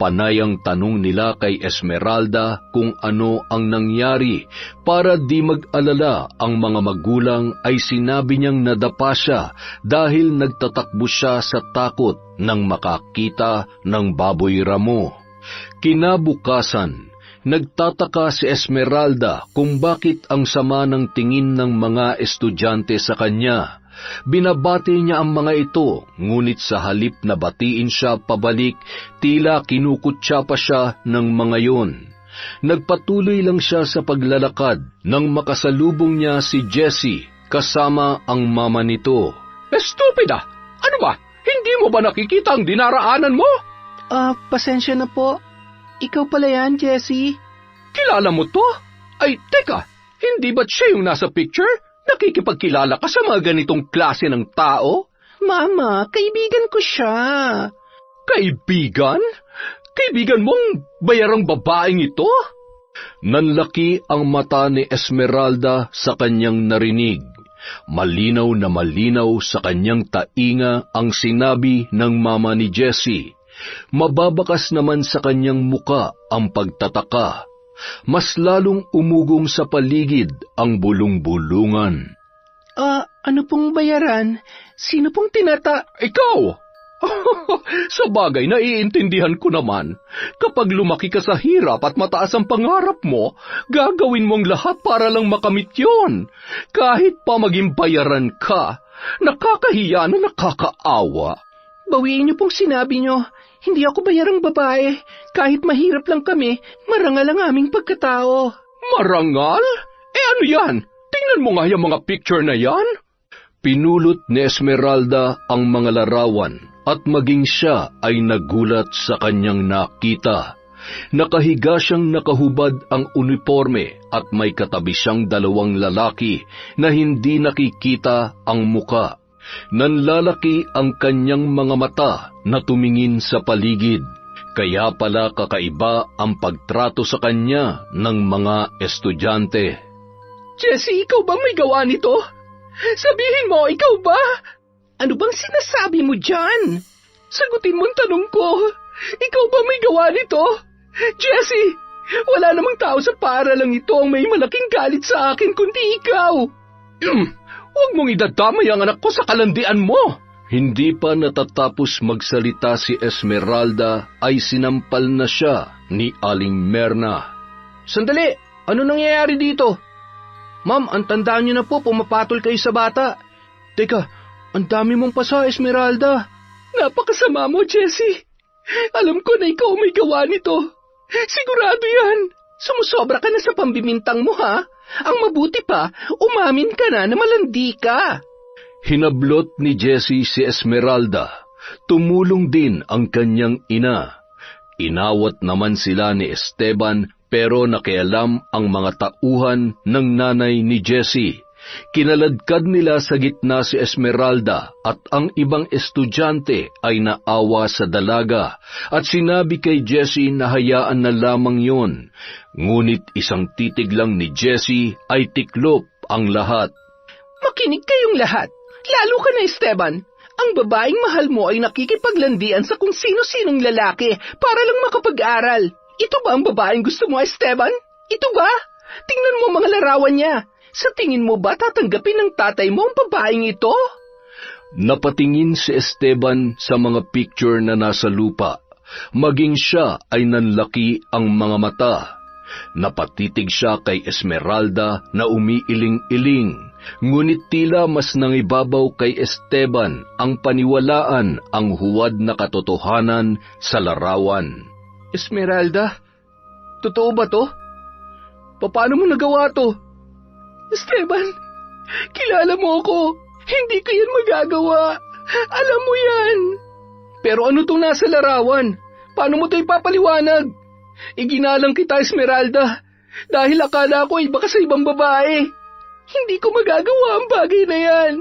Panay ang tanong nila kay Esmeralda kung ano ang nangyari. Para di mag-alala ang mga magulang ay sinabi niyang nadapa siya dahil nagtatakbo siya sa takot nang makakita ng baboy ramo. Kinabukasan, nagtataka si Esmeralda kung bakit ang sama ng tingin ng mga estudyante sa kanya. Binabati niya ang mga ito, ngunit sa halip na batiin siya pabalik, tila kinukutya pa siya ng mga yon. Nagpatuloy lang siya sa paglalakad nang makasalubong niya si Jessie kasama ang mama nito. Estupida! Ano ba? Hindi mo ba nakikita ang dinaraanan mo? Pasensya na po. Ikaw pala yan, Jessie? Kilala mo to? Ay, teka, hindi ba't siya yung nasa picture? Nakikipagkilala ka sa mga ganitong klase ng tao? Mama, kaibigan ko siya. Kaibigan? Kaibigan mong bayarang babaeng ito? Nanlaki ang mata ni Esmeralda sa kanyang narinig. Malinaw na malinaw sa kanyang tainga ang sinabi ng mama ni Jessie. Mababakas naman sa kanyang muka ang pagtataka. Mas lalong umugong sa paligid ang bulong-bulungan. Ano pong bayaran? Sino pong Ikaw! Sa bagay, naiintindihan ko naman. Kapag lumaki ka sa hirap at mataas ang pangarap mo, gagawin mong lahat para lang makamit yon. Kahit pa maging bayaran ka, nakakahiya na nakakaawa. Bawiin niyo pong sinabi niyo. Hindi ako bayarang babae. Kahit mahirap lang kami, marangal ang aming pagkatao. Marangal? Ano yan? Tingnan mo nga yung mga picture na yan. Pinulot ni Esmeralda ang mga larawan at maging siya ay nagulat sa kanyang nakita. Nakahiga siyang nakahubad ang uniforme at may katabi siyang dalawang lalaki na hindi nakikita ang muka. Nanlalaki ang kanyang mga mata na tumingin sa paligid. Kaya pala kakaiba ang pagtrato sa kanya ng mga estudyante. Jessie, ikaw ba may gawa nito? Sabihin mo, ikaw ba? Ano bang sinasabi mo dyan? Sagutin mo ang tanong ko. Ikaw ba may gawa nito? Jessie, wala namang tao sa paaralang ito ang may malaking galit sa akin kundi ikaw. Huwag mong idadamay ang anak ko sa kalandian mo. Hindi pa natatapos magsalita si Esmeralda ay sinampal na siya ni Aling Merna. Sandali, ano nangyayari dito? Ma'am, ang tandaan niyo na po, pumapatol kayo sa bata. Teka, ang dami mong pasa, Esmeralda. Napakasama mo, Jessie. Alam ko na ikaw may gawa nito. Sigurado yan. Sumusobra ka na sa pambimintang mo, ha? Ang mabuti pa, umamin ka na malandi ka. Hinablot ni Jessie si Esmeralda. Tumulong din ang kanyang ina. Inawat naman sila ni Esteban pero nakialam ang mga tauhan ng nanay ni Jessie. Kinaladkad nila sa gitna si Esmeralda at ang ibang estudyante ay naawa sa dalaga at sinabi kay Jessie na hayaan na lamang yon. Ngunit isang titig lang ni Jessie ay tiklop ang lahat. Makinig kayong lahat, lalo ka na Esteban. Ang babaeng mahal mo ay nakikipaglandian sa kung sino-sinong lalaki para lang makapag-aral. Ito ba ang babaeng gusto mo, Esteban? Ito ba? Tingnan mo mga larawan niya. Sa tingin mo ba tatanggapin ng tatay mo ang babaeng ito? Napatingin si Esteban sa mga picture na nasa lupa. Maging siya ay nanlaki ang mga mata. Napatitig siya kay Esmeralda na umiiling-iling, ngunit tila mas nangibabaw kay Esteban ang paniwalaan ang huwad na katotohanan sa larawan. Esmeralda, totoo ba to? Paano mo nagawa to? Esteban, kilala mo ako. Hindi ko yan magagawa. Alam mo yan. Pero ano tong nasa larawan? Paano mo to ipapaliwanag? Iginalang kita, Esmeralda, dahil akala ko ay baka sa ibang babae. Hindi ko magagawa ang bagay na yan.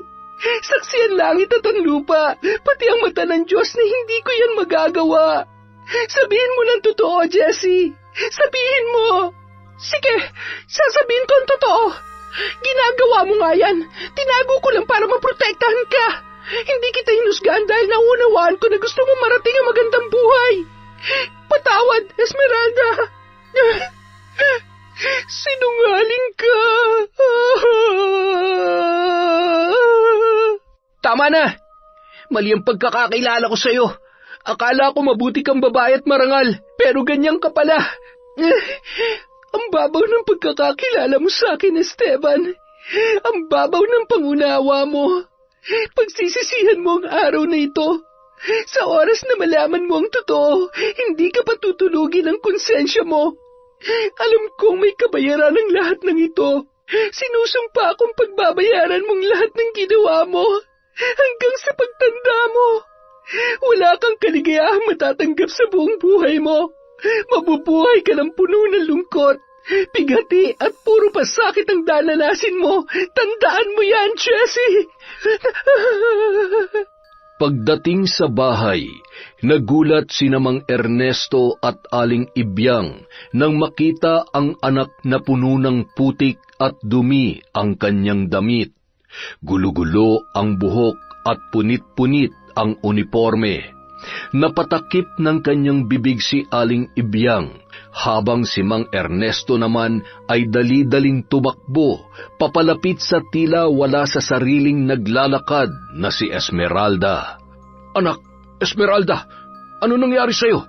Saksi ang langit at ang lupa, pati ang mata ng Diyos na hindi ko yan magagawa. Sabihin mo ng totoo, Jessie. Sabihin mo. Sige, sasabihin ko ang totoo. Ginagawa mo nga yan. Tinago ko lang para maprotektahan ka. Hindi kita hinusgahan dahil naunawaan ko na gusto mo marating ang magandang buhay. Patawad, Esmeralda! Sinungaling ka! Tama na! Mali ang pagkakakilala ko sa'yo. Akala ko mabuti kang babae at marangal, pero ganyan ka pala. Ang babaw ng pagkakakilala mo sa akin, Esteban. Ang babaw ng pangunawa mo. Pagsisisihan mo ang araw na ito. Sa oras na malaman mo ang totoo, hindi ka patutulugin ang konsensya mo. Alam kong may kabayaran ng lahat ng ito. Sinusumpa akong pagbabayaran mong lahat ng ginawa mo hanggang sa pagtanda mo. Wala kang kaligayahang matatanggap sa buong buhay mo. Mabubuhay ka ng puno ng lungkot, pigati at puro pasakit ang dananasin mo. Tandaan mo yan, Jessie! Pagdating sa bahay, nagulat sina Mang Ernesto at Aling Ibyang nang makita ang anak na puno ng putik at dumi ang kanyang damit. Gulo-gulo ang buhok at punit-punit ang uniforme. Napatakip ng kanyang bibig si Aling Ibyang, habang si Mang Ernesto naman ay dali-daling tumakbo, papalapit sa tila wala sa sariling naglalakad na si Esmeralda. Anak, Esmeralda, ano nangyari sa'yo?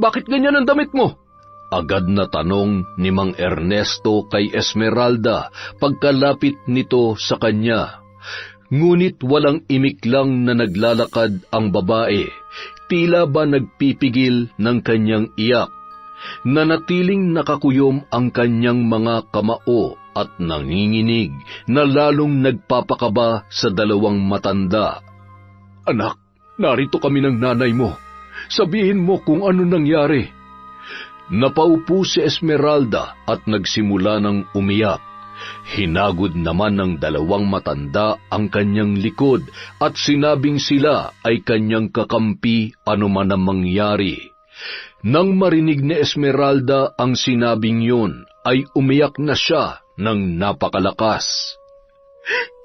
Bakit ganyan ang damit mo? Agad na tanong ni Mang Ernesto kay Esmeralda pagkalapit nito sa kanya. Ngunit walang imik lang na naglalakad ang babae, tila ba nagpipigil ng kanyang iyak. Nanatiling nakakuyom ang kanyang mga kamao at nanginginig na lalong nagpapakaba sa dalawang matanda. Anak, narito kami ng nanay mo. Sabihin mo kung ano nangyari. Napaupo si Esmeralda at nagsimula ng umiyak. Hinagod naman ng dalawang matanda ang kanyang likod at sinabing sila ay kanyang kakampi anuman ang mangyari. Nang marinig ni Esmeralda ang sinabing yun, ay umiyak na siya ng napakalakas.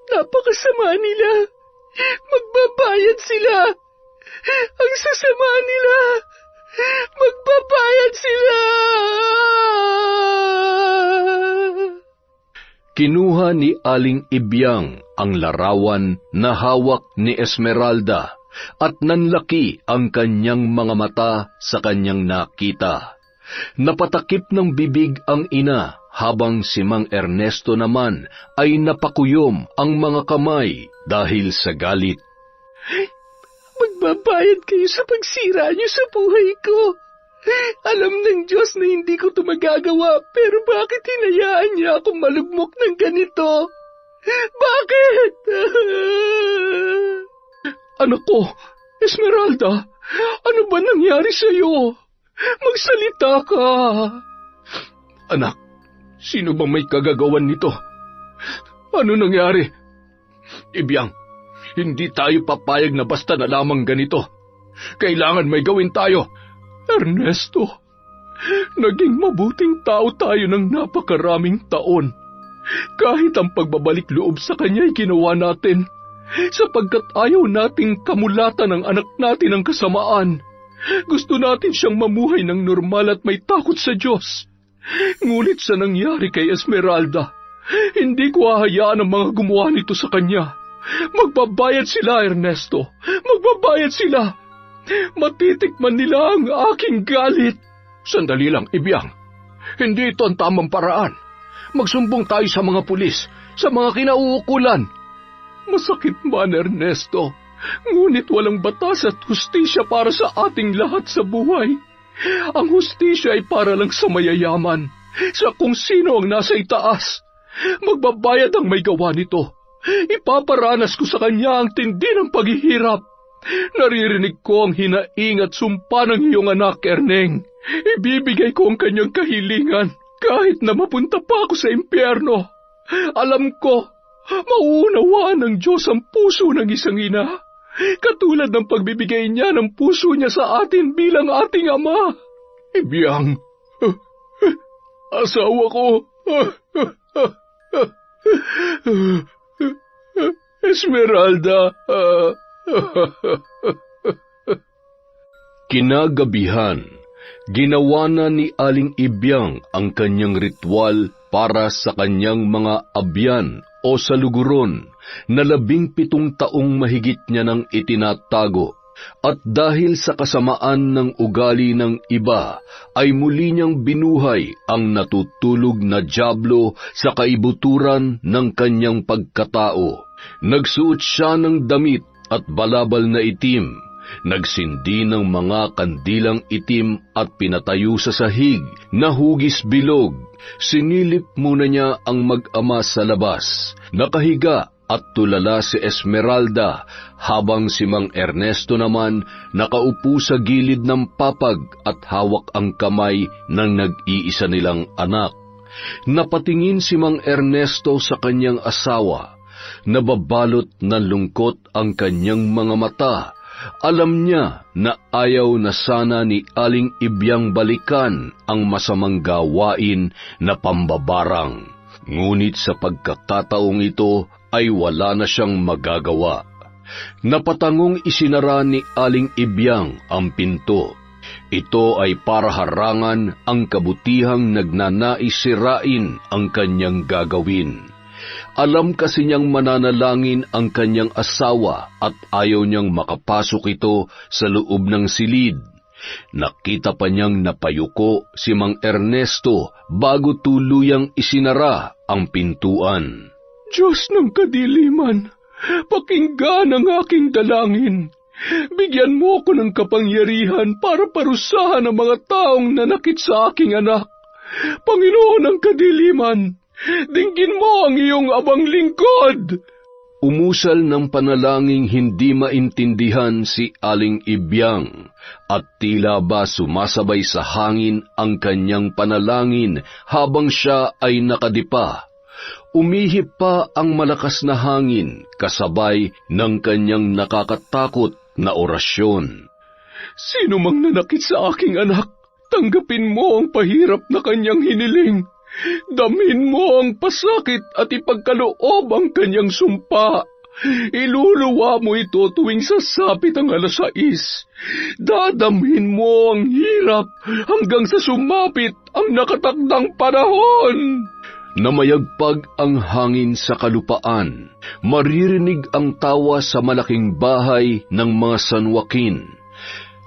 Napakasama nila. Magbabayad sila. Ang sasama nila. Magbabayad sila. Kinuha ni Aling Ibyang ang larawan na hawak ni Esmeralda at nanlaki ang kanyang mga mata sa kanyang nakita. Napatakip ng bibig ang ina habang si Mang Ernesto naman ay napakuyom ang mga kamay dahil sa galit. Magbabayad kayo sa pagsira niyo sa buhay ko. Alam ng Diyos na hindi ko ito magagawa, pero bakit hinayaan niya akong malugmok ng ganito? Bakit? Anak ko, Esmeralda, ano ba nangyari sa'yo? Magsalita ka. Anak, sino bang may kagagawan nito? Ano nangyari? Ibyang, hindi tayo papayag na basta na lamang ganito. Kailangan may gawin tayo. Ernesto, naging mabuting tao tayo ng napakaraming taon. Kahit ang pagbabalik loob sa kanya ay ginawa natin, sapagkat ayaw nating kamulatan ang anak natin ng kasamaan. Gusto natin siyang mamuhay ng normal at may takot sa Diyos. Ngunit sa nangyari kay Esmeralda, hindi ko hahayaan ang mga gumawa nito sa kanya. Magbabayad sila, Ernesto. Magbabayad sila. Matitikman nila ang aking galit. Sandali lang, Ibyang. Hindi ito ang tamang paraan. Magsumbong tayo sa mga pulis, sa mga kinauukulan. Masakit man, Ernesto. Ngunit walang batas at hustisya para sa ating lahat sa buhay. Ang hustisya ay para lang sa mayayaman, sa kung sino ang nasa itaas. Magbabayad ang may gawa nito. Ipaparanas ko sa kanya ang tindi ng paghihirap. Naririnig ko ang hinaing at sumpa ng iyong anak, Erneng. Ibibigay ko ang kanyang kahilingan kahit na mapunta pa ako sa impyerno. Alam ko, mauunawaan ng Diyos ang puso ng isang ina, katulad ng pagbibigay niya ng puso niya sa atin bilang ating ama. Ibyang, asawa ko. Esmeralda. Kinagabihan, ginawa na ni Aling Ibyang ang kanyang ritual para sa kanyang mga abyan o saluguron na 17 taong mahigit niya nang itinatago. At dahil sa kasamaan ng ugali ng iba, ay muli niyang binuhay ang natutulog na dyablo sa kaibuturan ng kanyang pagkatao. Nagsuot siya ng damit at balabal na itim, nagsindi ng mga kandilang itim at pinatayo sa sahig na hugis bilog. Sinilip muna niya ang mag-ama sa labas. Nakahiga at tulala si Esmeralda, habang si Mang Ernesto naman nakaupo sa gilid ng papag at hawak ang kamay ng nag-iisa nilang anak. Napatingin si Mang Ernesto sa kanyang asawa. Nababalot ng lungkot ang kanyang mga mata. Alam niya na ayaw na sana ni Aling Ibyang balikan ang masamang gawain na pambabarang. Ngunit sa pagkakataong ito ay wala na siyang magagawa. Napatangong isinara ni Aling Ibyang ang pinto. Ito ay para harangan ang kabutihang nagnanais sirain ang kanyang gagawin. Alam kasi niyang mananalangin ang kanyang asawa at ayaw niyang makapasok ito sa loob ng silid. Nakita pa niyang napayuko si Mang Ernesto bago tuluyang isinara ang pintuan. Diyos ng kadiliman, pakinggan ang aking dalangin. Bigyan mo ko ng kapangyarihan para parusahan ang mga taong nanakit sa aking anak. Panginoon ng kadiliman, dinggin mo ang iyong abang lingkod. Umusal ng panalangin hindi maintindihan si Aling Ibyang, at tila ba sumasabay sa hangin ang kanyang panalangin habang siya ay nakadipa. Umihip pa ang malakas na hangin kasabay ng kanyang nakakatakot na orasyon. Sino mang nanakit sa aking anak, tanggapin mo ang pahirap na kanyang hiniling. Damhin mo ang pasakit at ipagkaloob ang kanyang sumpa. Iluluwa mo ito tuwing sasapit ang 6:00. Dadamhin mo ang hirap hanggang sa sumapit ang nakatakdang panahon. Namayagpag ang hangin sa kalupaan. Maririnig ang tawa sa malaking bahay ng mga sanwakin.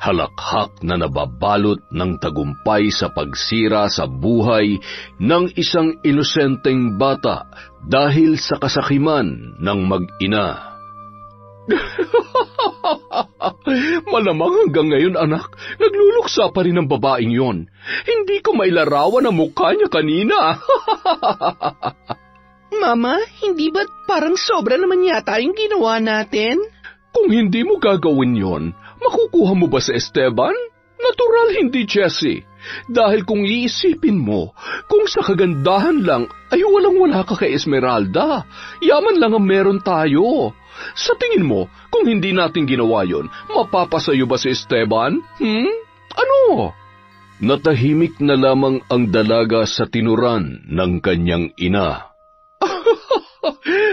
Halakhak na nababalot ng tagumpay sa pagsira sa buhay ng isang inosenteng bata dahil sa kasakiman ng mag-ina. Malamang hanggang ngayon, anak, nagluluksa pa rin ang babaeng yon. Hindi ko mailarawan ang mukha niya kanina. Mama, hindi ba't parang sobra naman yata yung ginawa natin? Kung hindi mo gagawin yon, makukuha mo ba sa Esteban? Natural hindi, Jessie. Dahil kung iisipin mo, kung sa kagandahan lang ay walang-wala ka kay Esmeralda, yaman lang ang meron tayo. Sa tingin mo, kung hindi natin ginawa yon, mapapasayo ba si Esteban? Ano? Natahimik na lamang ang dalaga sa tinuran ng kanyang ina.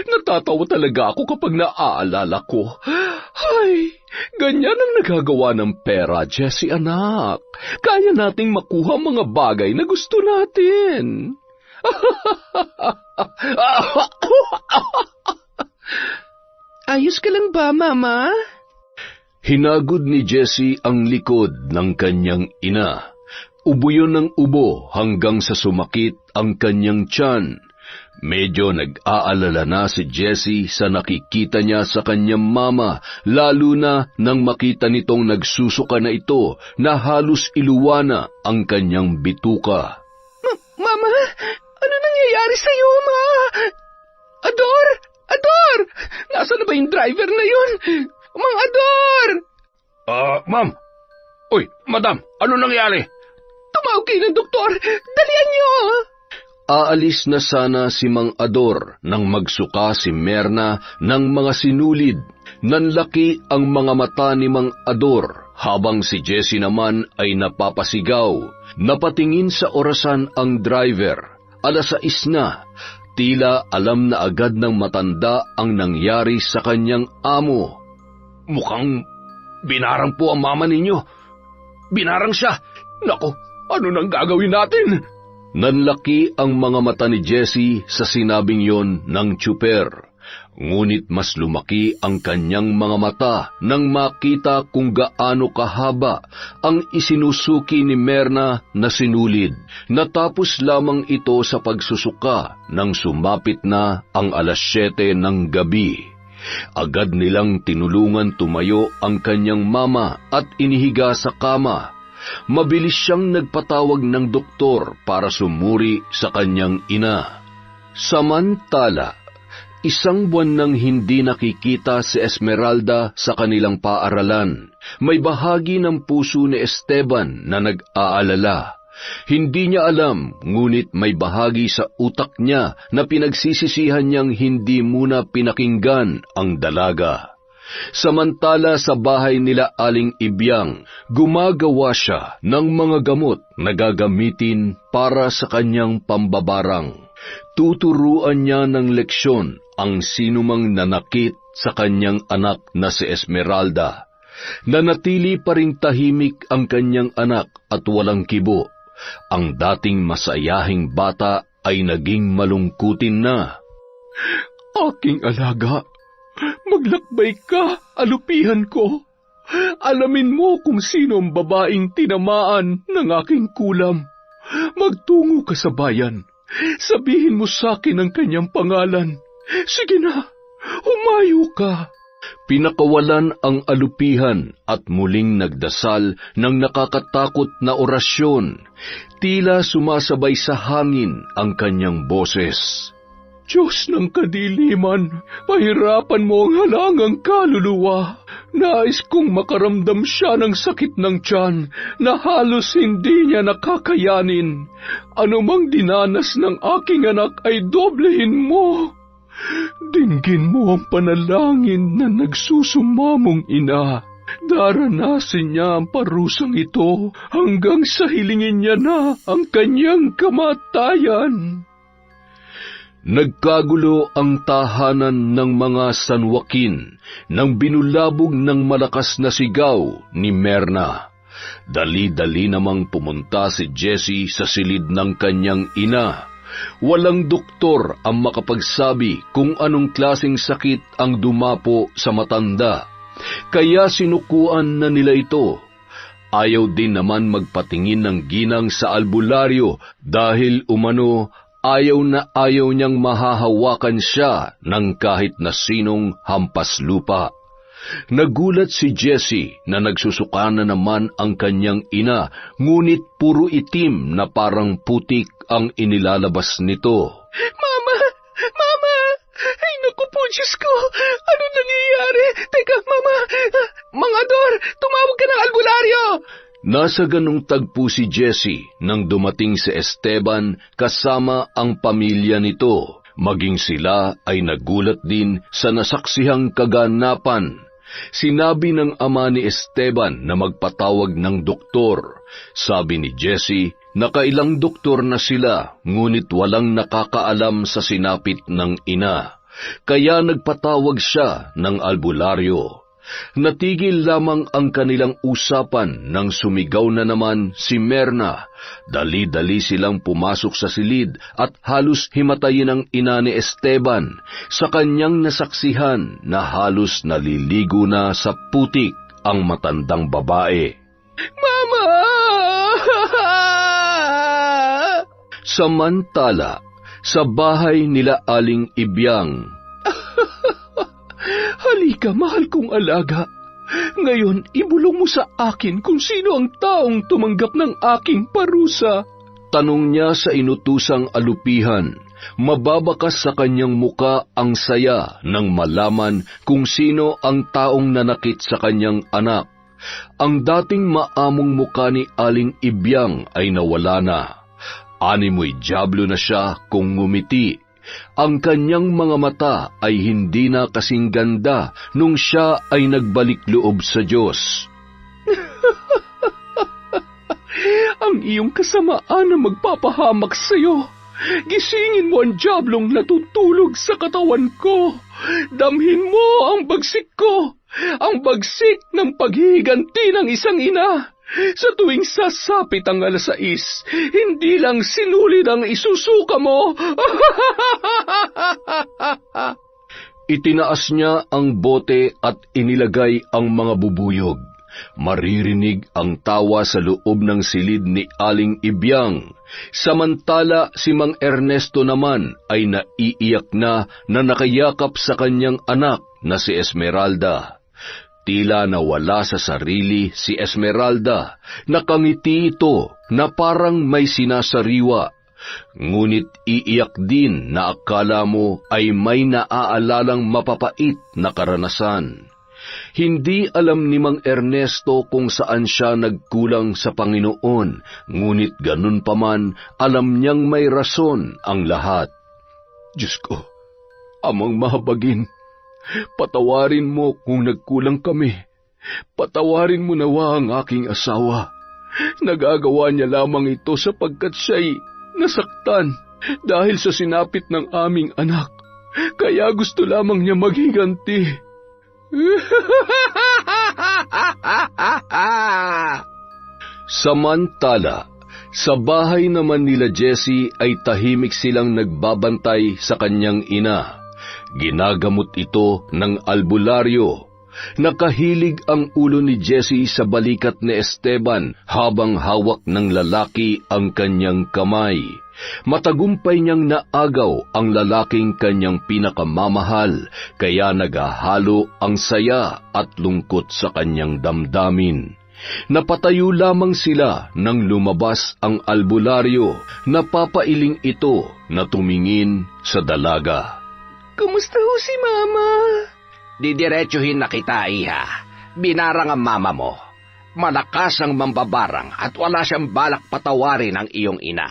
Natatawa talaga ako kapag naaalala ko. Ay, ganyan ang nagagawa ng pera, Jessie anak. Kaya nating makuha mga bagay na gusto natin. Ayos ka lang ba, Mama? Hinagod ni Jessie ang likod ng kanyang ina. Ubo yun ng ubo hanggang sa sumakit ang kanyang tiyan. Medyo nag-aalala na si Jessie sa nakikita niya sa kanyang mama, lalo na nang makita nitong nagsusuka na ito na halos iluwana ang kanyang bituka. Mama, ano nangyayari sa'yo, Ma? Ador! Ador! Nasaan na ba yung driver na yun? Mang Ador! Ma'am! Uy, madam, ano nangyari? Tumawag kayo ng doktor! Dalian niyo! Aalis na sana si Mang Ador nang magsuka si Merna ng mga sinulid. Nanlaki ang mga mata ni Mang Ador habang si Jessie naman ay napapasigaw. Napatingin sa orasan ang driver. 6:00 na. Tila alam na agad ng matanda ang nangyari sa kanyang amo. Mukhang binarang po ang mama ninyo. Binarang siya! Nako, ano nang gagawin natin? Nanlaki ang mga mata ni Jesse sa sinabing yon ng tsuper. Ngunit mas lumaki ang kanyang mga mata nang makita kung gaano kahaba ang isinusuki ni Merna na sinulid. Natapos lamang ito sa pagsusuka nang sumapit na ang 7:00 ng gabi. Agad nilang tinulungan tumayo ang kanyang mama at inihiga sa kama. Mabilis siyang nagpatawag ng doktor para sumuri sa kanyang ina. Samantala, 1 buwan nang hindi nakikita si Esmeralda sa kanilang paaralan. May bahagi ng puso ni Esteban na nag-aalala. Hindi niya alam, ngunit may bahagi sa utak niya na pinagsisisihan niyang hindi muna pinakinggan ang dalaga. Samantala sa bahay nila Aling Ibyang, gumagawa siya ng mga gamot na gagamitin para sa kanyang pambabarang. Tuturuan niya ng leksyon ang sinumang nanakit sa kanyang anak na si Esmeralda. Nanatili pa ring tahimik ang kanyang anak at walang kibo. Ang dating masayahing bata ay naging malungkutin na. Aking alaga, maglakbay ka, alupihan ko. Alamin mo kung sino ang babaeng tinamaan ng aking kulam. Magtungo ka sa bayan. Sabihin mo sa akin ang kanyang pangalan. Sige na, humayo ka. Pinakawalan ang alupihan at muling nagdasal ng nakakatakot na orasyon. Tila sumasabay sa hangin ang kanyang boses. Diyos ng kadiliman, pahirapan mo ang halangang kaluluwa. Nais kong makaramdam siya ng sakit ng tiyan na halos hindi niya nakakayanin. Anumang dinanas ng aking anak ay doblehin mo. Dinggin mo ang panalangin na nagsusumamong ina. Daranasin niya ang parusang ito hanggang sa hilingin niya na ang kanyang kamatayan. Nagkagulo ang tahanan ng mga sanwakin nang binulabog ng malakas na sigaw ni Merna. Dali-dali namang pumunta si Jesse sa silid ng kanyang ina. Walang doktor ang makapagsabi kung anong klaseng sakit ang dumapo sa matanda, kaya sinukuan na nila ito. Ayaw din naman magpatingin ng ginang sa albularyo dahil umano ayaw na ayaw niyang mahahawakan siya ng kahit na sinong hampas lupa. Nagulat si Jesse na nagsusuka na naman ang kanyang ina, ngunit puro itim na parang putik ang inilalabas nito. Mama! Mama! Ay, naku po, Diyos ko! Ano nangyayari? Teka, Mama! Mga Dor, tumawag ka ng albularyo! Nasa ganung tagpo si Jesse nang dumating si Esteban kasama ang pamilya nito. Maging sila ay nagulat din sa nasaksihang kaganapan. Sinabi ng ama ni Esteban na magpatawag ng doktor. Sabi ni Jesse, nakailang doktor na sila, ngunit walang nakakaalam sa sinapit ng ina. Kaya nagpatawag siya ng albularyo. Natigil lamang ang kanilang usapan nang sumigaw na naman si Merna. Dali-dali silang pumasok sa silid at halos himatayin ang ina ni Esteban sa kanyang nasaksihan na halos naliligo na sa putik ang matandang babae. Mama! Samantala, sa bahay nila Aling Ibyang, Halika, mahal kong alaga. Ngayon, ibulong mo sa akin kung sino ang taong tumanggap ng aking parusa. tanong niya sa inutusang alupihan. Mababakas sa kanyang muka ang saya nang malaman kung sino ang taong nanakit sa kanyang anak. Ang dating maamong muka ni Aling Ibyang ay nawala na. Animoy dyablo na siya kung ngumiti. Ang kanyang mga mata ay hindi na kasing ganda nung siya ay nagbalik loob sa Diyos. Ang iyong kasamaan na magpapahamak sa iyo. Gisingin mo ang diablong natutulog sa katawan ko. Damhin mo ang bagsik ko, ang bagsik ng paghihiganti ng isang ina. Sa tuwing sasapit ang 6:00, hindi lang sinulid ang isusuka mo. Itinaas niya ang bote at inilagay ang mga bubuyog. Maririnig ang tawa sa loob ng silid ni Aling Ibyang. Samantala si Mang Ernesto naman ay naiiyak na nakayakap sa kanyang anak na si Esmeralda. Tila nawala sa sarili si Esmeralda. Nakangiti ito na parang may sinasariwa. Ngunit iiyak din na akala mo ay may naaalalang mapapait na karanasan. Hindi alam ni Mang Ernesto kung saan siya nagkulang sa Panginoon, ngunit ganun pa man, alam niyang may rason ang lahat. Diyos ko, Amang mahabagin, patawarin mo kung nagkulang kami. Patawarin mo nawa ang aking asawa. Nagagawa niya lamang ito sapagkat siya'y nasaktan dahil sa sinapit ng aming anak. Kaya gusto lamang niya maghiganti. Samantala, sa bahay naman nila Jessie ay tahimik silang nagbabantay sa kanyang ina. Ginagamot ito ng albularyo. Nakahilig ang ulo ni Jessie sa balikat ni Esteban habang hawak ng lalaki ang kanyang kamay. Matagumpay niyang naagaw ang lalaking kanyang pinakamamahal, kaya nagahalo ang saya at lungkot sa kanyang damdamin. Napatayo lamang sila nang lumabas ang albularyo. Napapailing ito na tumingin sa dalaga. Kumusta ho si Mama? Didiretsuhin na kita, iha. Binarang ang mama mo. Malakas ang mambabarang at wala siyang balak patawarin ang iyong ina.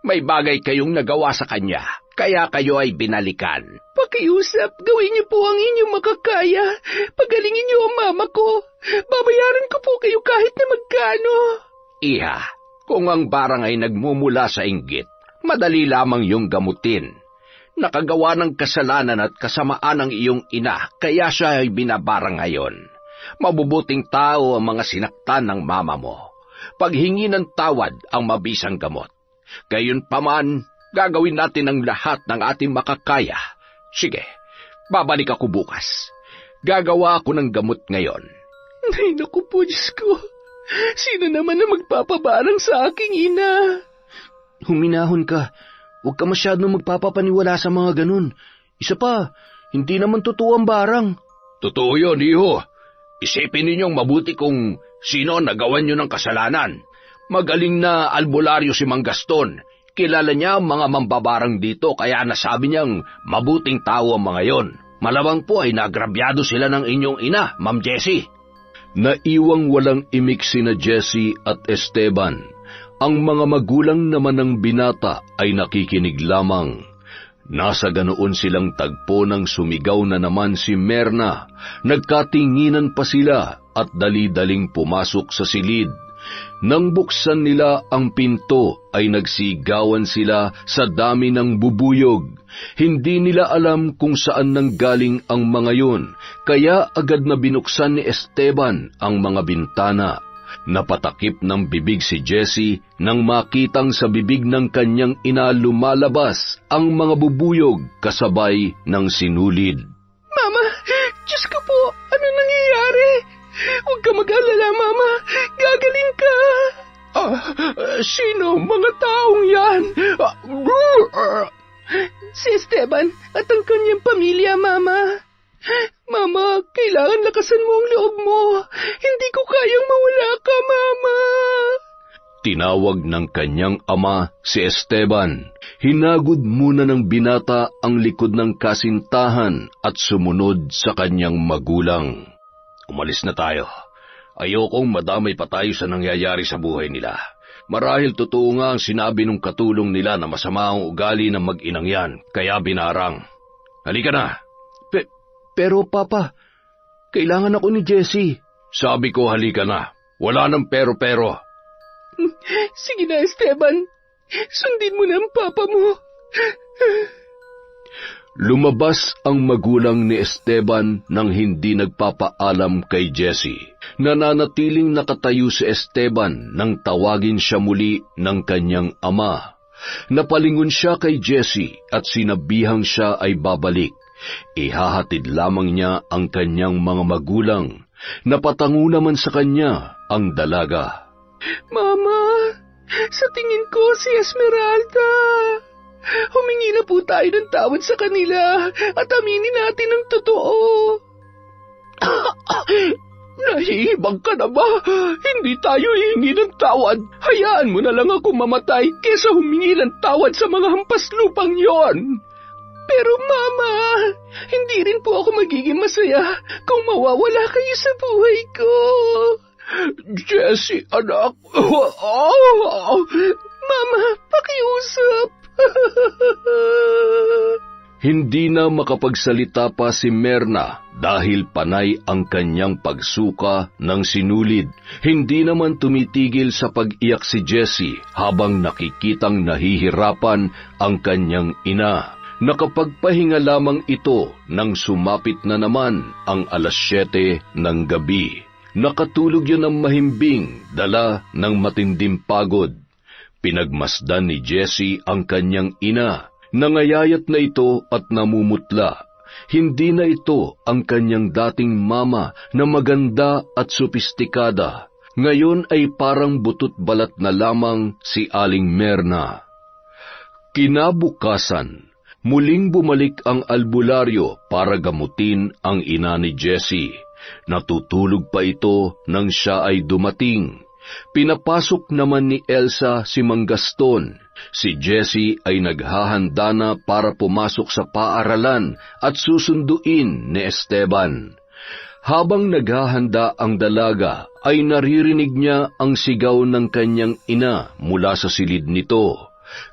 May bagay kayong nagawa sa kanya, kaya kayo ay binalikan. Pakiusap, gawin niyo po ang inyong makakaya. Pagalingin niyo ang mama ko. Babayaran ko po kayo kahit na magkano. Iha, kung ang barang ay nagmumula sa inggit, madali lamang yung gamutin. Nakagawa ng kasalanan at kasamaan ng iyong ina, kaya siya ay binabarang ngayon. Mabubuting tao ang mga sinaktan ng mama mo. Paghingi ng tawad ang mabisang gamot. Gayunpaman, gagawin natin ang lahat ng ating makakaya. Sige, babalik ako bukas. Gagawa ako ng gamot ngayon. Ay, naku po, Diyos ko. Sino naman na magpapabarang sa aking ina? Huminahon ka. Huwag ka masyadong magpapapaniwala sa mga ganun. Isa pa, hindi naman totoo ang barang. Totoo yun, iho. Isipin ninyong mabuti kung sino nagawan nyo ng kasalanan. Magaling na albularyo si Mang Gaston. Kilala niya ang mga mambabarang dito kaya nasabi niyang mabuting tao ang mga yon. Malamang po ay nagrabyado sila ng inyong ina, Ma'am Jessie. Naiwang walang imik sina Jessie at Esteban. Ang mga magulang naman ng binata ay nakikinig lamang. Nasa ganoon silang tagpo nang sumigaw na naman si Merna. Nagkatinginan pa sila at dali-daling pumasok sa silid. Nang buksan nila ang pinto ay nagsigawan sila sa dami ng bubuyog. Hindi nila alam kung saan nanggaling ang mga yun, kaya agad na binuksan ni Esteban ang mga bintana. Napatakip ng bibig si Jessie nang makitang sa bibig ng kanyang ina lumalabas ang mga bubuyog kasabay ng sinulid. Mama, Diyos ko po, ano nangyayari? Huwag ka mag-alala, Mama. Gagaling ka. Sino mga taong yan? Si Esteban at ang kanyang pamilya, Mama. Mama, kailangan lakasan mo ang loob mo. Hindi ko kayang mawala ka, Mama. Tinawag ng kanyang ama si Esteban. Hinagod muna ng binata ang likod ng kasintahan at sumunod sa kanyang magulang. Umalis na tayo. Ayokong madamay pa tayo sa nangyayari sa buhay nila. Marahil totoo nga ang sinabi ng katulong nila na masama ang ugali ng mag-inang yan, kaya binarang. Halika na. Pero Papa, kailangan ako ni Jessie. Sabi ko halika na. Wala nang pero-pero. Sige na, Esteban. Sundin mo na ang papa mo. Lumabas ang magulang ni Esteban nang hindi nagpapaalam kay Jessie. Nananatiling nakatayo si Esteban nang tawagin siya muli ng kanyang ama. Napalingon siya kay Jessie at sinabihang siya ay babalik. Ihahatid lamang niya ang kanyang mga magulang. Napatango naman sa kanya ang dalaga. Mama, sa tingin ko si Esmeralda. Humingi na po tayo ng tawad sa kanila at aminin natin ang totoo. Nahihibang ka na ba? Hindi tayo hihingi ng tawad. Hayaan mo na lang ako mamatay kesa humingi ng tawad sa mga hampas lupang yon. Pero Mama, hindi rin po ako magiging masaya kung mawawala kayo sa buhay ko. Jessie, anak. Mama, pakiusap. Hindi na makapagsalita pa si Merna dahil panay ang kanyang pagsuka ng sinulid. Hindi naman tumitigil sa pag-iyak si Jessie habang nakikitang nahihirapan ang kanyang ina. Nakapagpahinga lamang ito nang sumapit na naman ang 7:00 ng gabi. Nakatulog yun ng mahimbing, dala ng matinding pagod. Pinagmasdan ni Jessie ang kanyang ina. Nangayayat na ito at namumutla. Hindi na ito ang kanyang dating mama na maganda at sopistikada. Ngayon ay parang butot balat na lamang si Aling Merna. Kinabukasan, muling bumalik ang albularyo para gamutin ang ina ni Jessie. Natutulog pa ito nang siya ay dumating. Pinapasok naman ni Elsa si Mang Gaston. Si Jessie ay naghahanda na para pumasok sa paaralan at susunduin ni Esteban. Habang naghahanda ang dalaga, ay naririnig niya ang sigaw ng kanyang ina mula sa silid nito.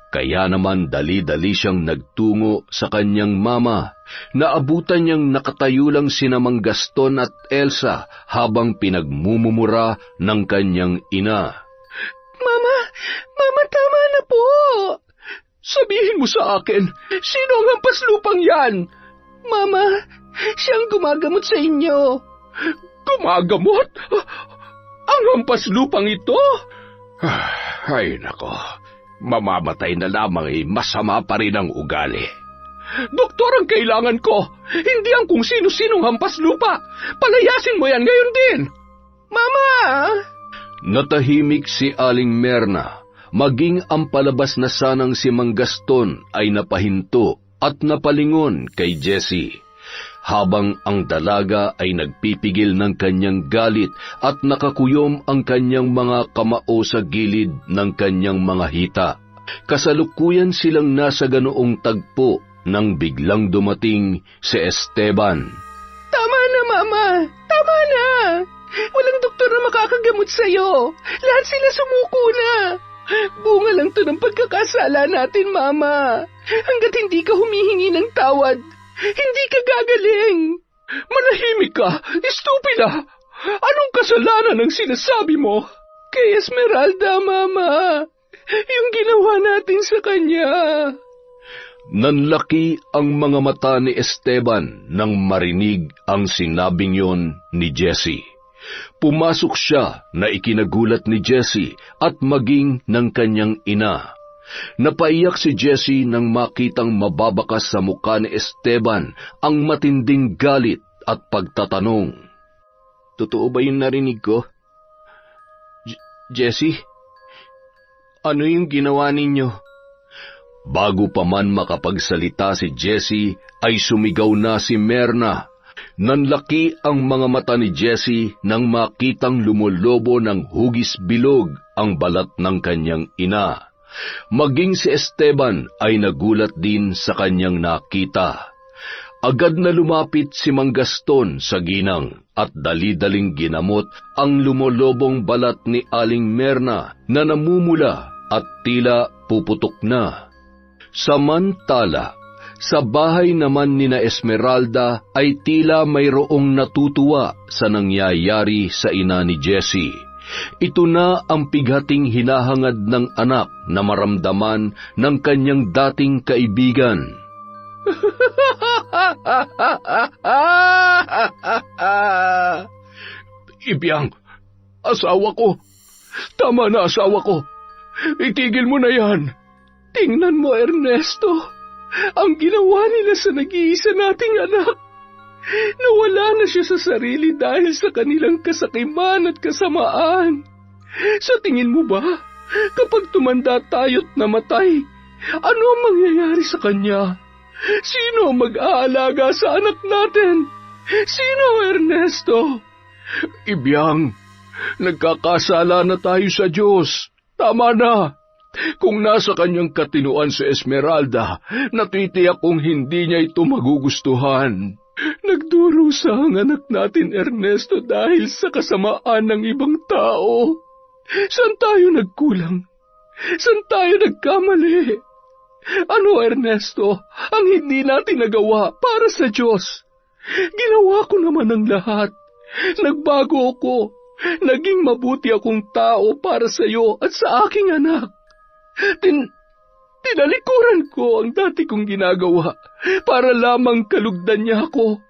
Kaya naman dali-dali siyang nagtungo sa kanyang mama. Naabutan niyang nakatayo lang sina Mang Gaston at Elsa habang pinagmumumura ng kanyang ina. Mama, tama na po. Sabihin mo sa akin, sino ang hampas lupang yan? Mama, siyang gumagamot sa inyo. Gumagamot? Ang hampas lupang ito? Ay nako, mamamatay na lamang ay masama pa rin ang ugali. Doktor ang kailangan ko, hindi ang kung sino-sinong hampas lupa. Palayasin mo yan ngayon din. Mama! Natahimik si Aling Merna, maging ang palabas na sanang si Mang Gaston ay napahinto at napalingon kay Jessie. Habang ang dalaga ay nagpipigil ng kanyang galit at nakakuyom ang kanyang mga kamao sa gilid ng kanyang mga hita. Kasalukuyan silang nasa ganoong tagpo nang biglang dumating si Esteban. Tama na, Mama! Tama na! Walang doktor na makakagamot sa'yo. Lahat sila sumuko na. Bunga lang to ng pagkakasala natin, Mama. Hanggat hindi ka humihingi ng tawad, hindi ka gagaling. Manahimik ka, estupida! Anong kasalanan ang sinasabi mo? Kay Esmeralda, Mama. Yung ginawa natin sa kanya. Nanlaki ang mga mata ni Esteban nang marinig ang sinabing yon ni Jessie. Pumasok siya na ikinagulat ni Jessie at maging ng kanyang ina. Napaiyak si Jessie nang makitang mababakas sa mukha ni Esteban ang matinding galit at pagtatanong. Totoo ba yung narinig ko? Jessie, ano yung ginawa ninyo? Bago pa man makapagsalita si Jessie, ay sumigaw na si Merna. Nanlaki ang mga mata ni Jessie nang makitang lumolobo ng hugis bilog ang balat ng kanyang ina. Maging si Esteban ay nagulat din sa kanyang nakita. Agad na lumapit si Mang Gaston sa ginang at dali-daling ginamot ang lumolobong balat ni Aling Merna na namumula at tila puputok na. Samantala, sa bahay naman ni na Esmeralda ay tila mayroong natutuwa sa nangyayari sa ina ni Jessie. Ito na ang pighating hinahangad ng anak na maramdaman ng kanyang dating kaibigan. Ibiyang, asawa ko. Tama na, asawa ko. Itigil mo na yan. Tingnan mo, Ernesto. Ang ginawa nila sa nag-iisa nating anak. Nawala na siya sa sarili dahil sa kanilang kasakiman at kasamaan. Sa tingin mo ba, kapag tumanda tayo't namatay, ano ang mangyayari sa kanya? Sino ang mag-aalaga sa anak natin? Sino, Ernesto? Ibiyang, nagkakasala na tayo sa Diyos. Tama na. Kung nasa kanyang katinuan si Esmeralda, natitiyak kong hindi niya ito magugustuhan. Nagdurusa ang anak natin, Ernesto, dahil sa kasamaan ng ibang tao. Saan tayo nagkulang? Saan tayo nagkamali? Ano, Ernesto, ang hindi natin nagawa para sa Diyos? Ginawa ko naman ang lahat. Nagbago ako. Naging mabuti akong tao para sa iyo at sa aking anak. Tinalikuran ko ang dati kong ginagawa para lamang kalugdan niya ako.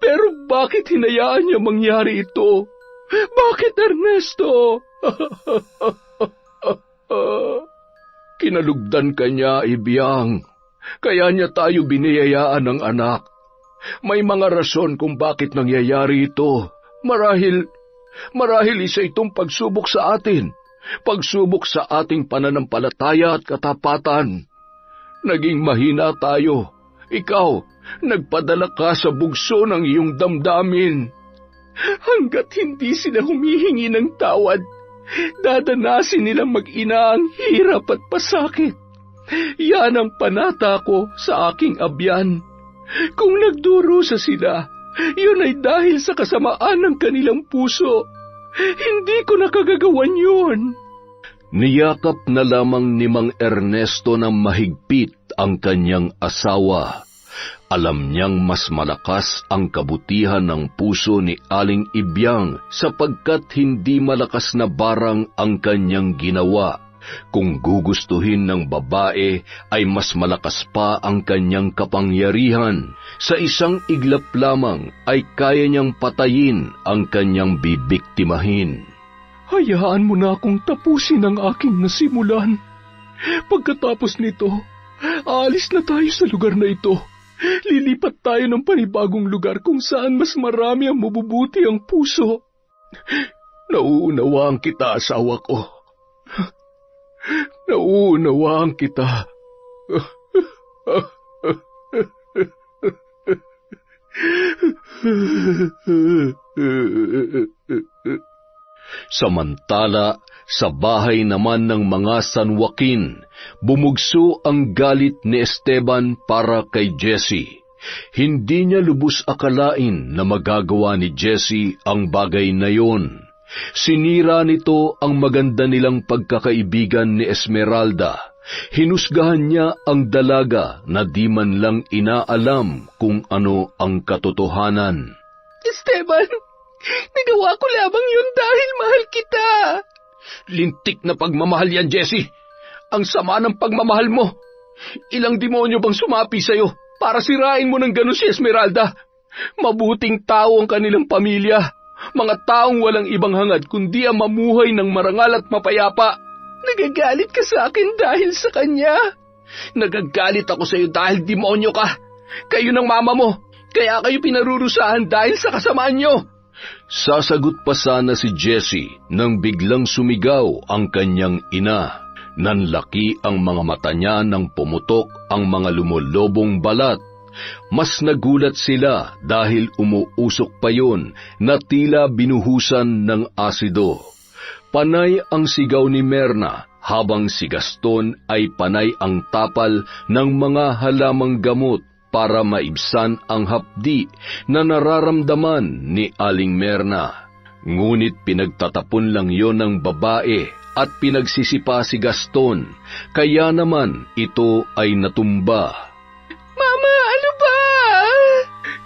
Pero bakit hinayaan niya mangyari ito? Bakit, Ernesto? Kinalugdan ka niya, Ibiyang. Kaya niya tayo biniyayaan ng anak. May mga rason kung bakit nangyayari ito. Marahil isa itong pagsubok sa atin. Pagsubok sa ating pananampalataya at katapatan. Naging mahina tayo. Ikaw, nagpadala ka sa bugso ng iyong damdamin. Hanggat hindi sila humihingi ng tawad, dadanasin nilang mag-ina ang hirap at pasakit. Yan ang panata ko sa aking abyan. Kung nagdurusa sila, yun ay dahil sa kasamaan ng kanilang puso. Hindi ko nakagagawan yun. Niyakap na lamang ni Mang Ernesto ng mahigpit ang kanyang asawa. Alam niyang mas malakas ang kabutihan ng puso ni Aling Ibiyang sapagkat hindi malakas na barang ang kanyang ginawa. Kung gugustuhin ng babae ay mas malakas pa ang kanyang kapangyarihan. Sa isang iglap lamang ay kaya niyang patayin ang kanyang bibiktimahin. Hayaan mo na akong tapusin ang aking nasimulan. Pagkatapos nito, aalis na tayo sa lugar na ito. Lilipat tayo ng panibagong lugar kung saan mas marami ang mabubuti ang puso. Nauunawaan kita, asawa ko. Nauunawaan kita. Samantala, sa bahay naman ng mga San Joaquin, bumugso ang galit ni Esteban para kay Jesse. Hindi niya lubos akalain na magagawa ni Jesse ang bagay na yon. Sinira nito ang maganda nilang pagkakaibigan ni Esmeralda. Hinusgahan niya ang dalaga na di man lang inaalam kung ano ang katotohanan. Esteban, nagawa ko lamang yun dahil mahal kita. Lintik na pagmamahal yan, Jessie. Ang sama ng pagmamahal mo. Ilang demonyo bang sumapi sa'yo para sirain mo ng gano'n si Esmeralda? Mabuting tao ang kanilang pamilya. Mga taong walang ibang hangad kundi ang mamuhay ng marangal at mapayapa. Nagagalit ka sa akin dahil sa kanya? Nagagalit ako sa iyo dahil demonyo ka. Kayo ng mama mo, kaya kayo pinarurusahan dahil sa kasamaan nyo. Sasagot pa sana si Jesse nang biglang sumigaw ang kanyang ina. Nanlaki ang mga mata niya nang pumutok ang mga lumulobong balat. Mas nagulat sila dahil umuusok pa yun na tila binuhusan ng asido. Panay ang sigaw ni Merna habang si Gaston ay panay ang tapal ng mga halamang gamot para maibsan ang hapdi na nararamdaman ni Aling Merna. Ngunit pinagtatapon lang yon ng babae at pinagsisipa si Gaston, kaya naman ito ay natumba. Mama, ano ba?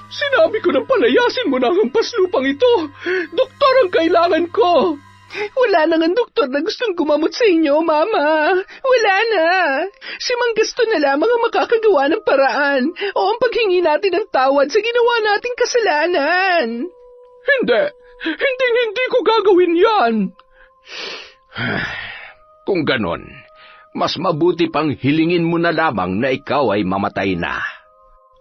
Sinabi ko na palayasin mo na ang paslupang ito. Doktor ang kailangan ko. Wala na nga doktor na gustong gumamot sa inyo, Mama. Wala na. Si Mang Gaston na lamang ang makakagawa ng paraan o ang paghingi natin ng tawad sa ginawa nating kasalanan. Hindi ko gagawin yan. Kung ganon, mas mabuti pang hilingin mo na lamang na ikaw ay mamatay na.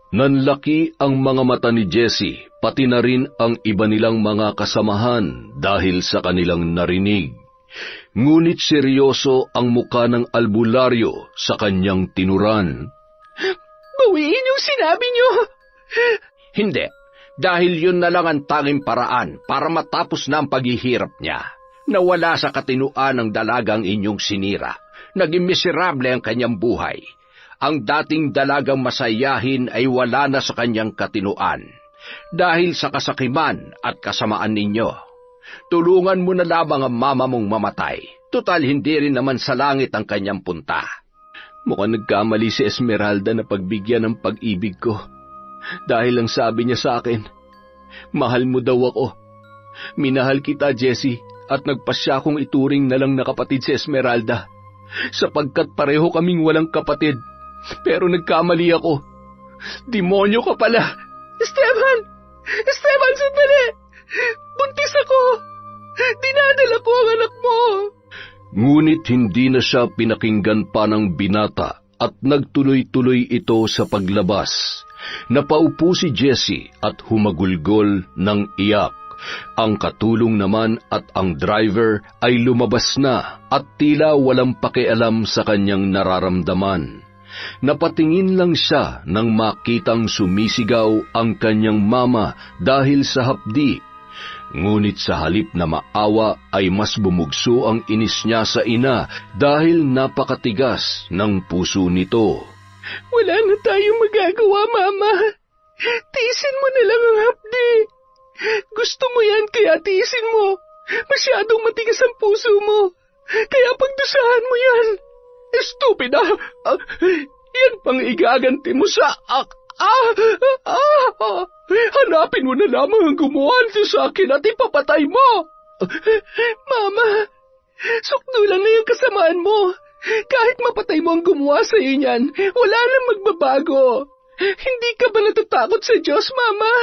Nanlaki ang mga mata ni Jessie, pati na rin ang iba nilang mga kasamahan dahil sa kanilang narinig. Ngunit seryoso ang muka ng albularyo sa kanyang tinuran. Bawiin yung sinabi niyo. Hindi, dahil yun na lang ang tanging paraan para matapos na ang paghihirap niya. Nawala sa katinuan ng dalagang inyong sinira. Naging miserable ang kanyang buhay. Ang dating dalagang masayahin ay wala na sa kanyang katinuan dahil sa kasakiman at kasamaan ninyo. Tulungan mo na lamang ang mama mong mamatay. Tutal hindi rin naman sa langit ang kanyang punta. Mukhang nagkamali si Esmeralda na pagbigyan ng pag-ibig ko. Dahil ang sabi niya sa akin, mahal mo daw ako. Minahal kita, Jessie, at nagpasya kong ituring na lang na kapatid si Esmeralda. Sapagkat pareho kaming walang kapatid. Pero nagkamali ako. Demonyo ka pala. Esteban, sandali! Buntis ako! Dinadala ko ang anak mo! Ngunit hindi na siya pinakinggan pa ng binata at nagtuloy-tuloy ito sa paglabas. Napaupo si Jessie at humagulgol ng iyak. Ang katulong naman at ang driver ay lumabas na at tila walang pakialam sa kanyang nararamdaman. Napatingin lang siya nang makitang sumisigaw ang kanyang mama dahil sa hapdi. Ngunit sa halip na maawa ay mas bumugso ang inis niya sa ina dahil napakatigas ng puso nito. Wala na tayong magagawa, Mama. Tiisin mo na lang ang hapdi. Gusto mo yan kaya tiisin mo. Masyadong matigas ang puso mo. Kaya pagdusahan mo yan. Estupida! Yan pang igaganti mo sa... Hanapin mo na lamang ang gumawa nito sa akin at ipapatay mo! Mama, sukdo lang na yung kasamaan mo. Kahit mapatay mo ang gumawa sa iyo niyan, wala nang magbabago. Hindi ka ba natatakot sa Diyos, Mama?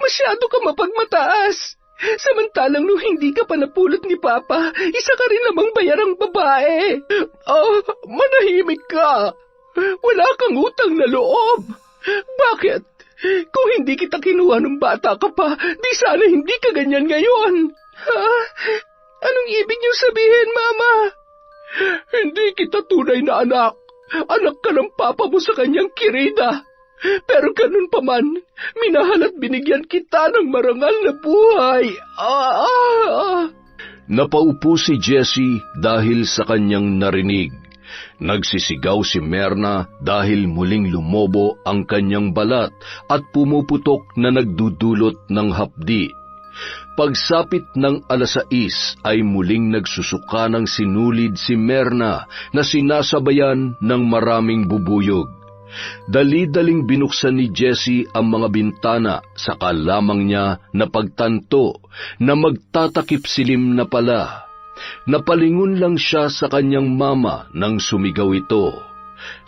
Masyado ka mapagmataas. Samantalang nung hindi ka pa napulot ni Papa, isa ka rin namang bayarang babae. Manahimik ka. Wala kang utang na loob. Bakit? Kung hindi kita kinuha nung bata ka pa, di sana hindi ka ganyan ngayon. Ha? Anong ibig niyo sabihin, Mama? Hindi kita tunay na anak. Anak ka ng papa mo sa kanyang kirida. Pero ganun pa man, minahal at binigyan kita ng marangal na buhay. Napaupo si Jessie dahil sa kanyang narinig. Nagsisigaw si Merna dahil muling lumobo ang kanyang balat at pumuputok na nagdudulot ng hapdi. Pagsapit ng 6:00 ay muling nagsusuka ng sinulid si Merna na sinasabayan ng maraming bubuyog. Dali-daling binuksan ni Jessie ang mga bintana, saka lamang niya napagtanto na magtatakip silim na pala. Napalingon lang siya sa kanyang mama nang sumigaw ito.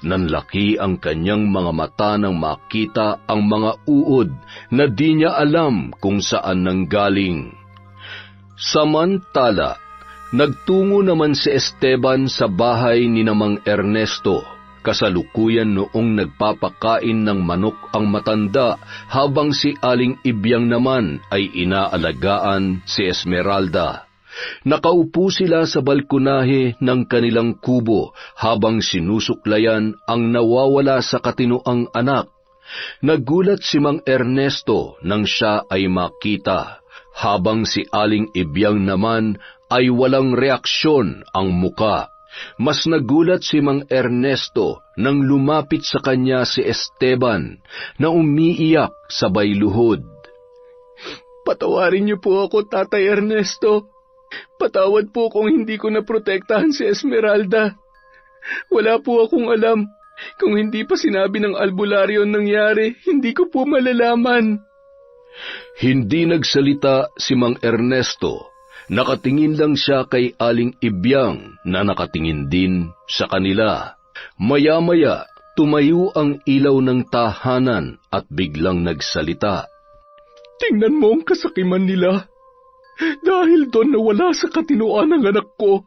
Nanlaki ang kanyang mga mata nang makita ang mga uod na di niya alam kung saan nanggaling. Samantala, nagtungo naman si Esteban sa bahay ni Mang Ernesto. Kasalukuyan noong nagpapakain ng manok ang matanda habang si Aling Ibyang naman ay inaalagaan si Esmeralda. Nakaupo sila sa balkonahe ng kanilang kubo habang sinusuklayan ang nawawala sa katinoang anak. Nagulat si Mang Ernesto nang siya ay makita, habang si Aling Ibyang naman ay walang reaksyon ang muka. Mas nagulat si Mang Ernesto nang lumapit sa kanya si Esteban na umiiyak sabay luhod. Patawarin niyo po ako, Tatay Ernesto. Patawad po kung hindi ko naprotektahan si Esmeralda. Wala po akong alam. Kung hindi pa sinabi ng albularyo ang nangyari, hindi ko po malalaman. Hindi nagsalita si Mang Ernesto. Nakatingin lang siya kay Aling Ibyang na nakatingin din sa kanila. Maya-maya, tumayo ang ilaw ng tahanan at biglang nagsalita. Tingnan mo ang kasakiman nila. Dahil doon nawala sa katinoan ang anak ko.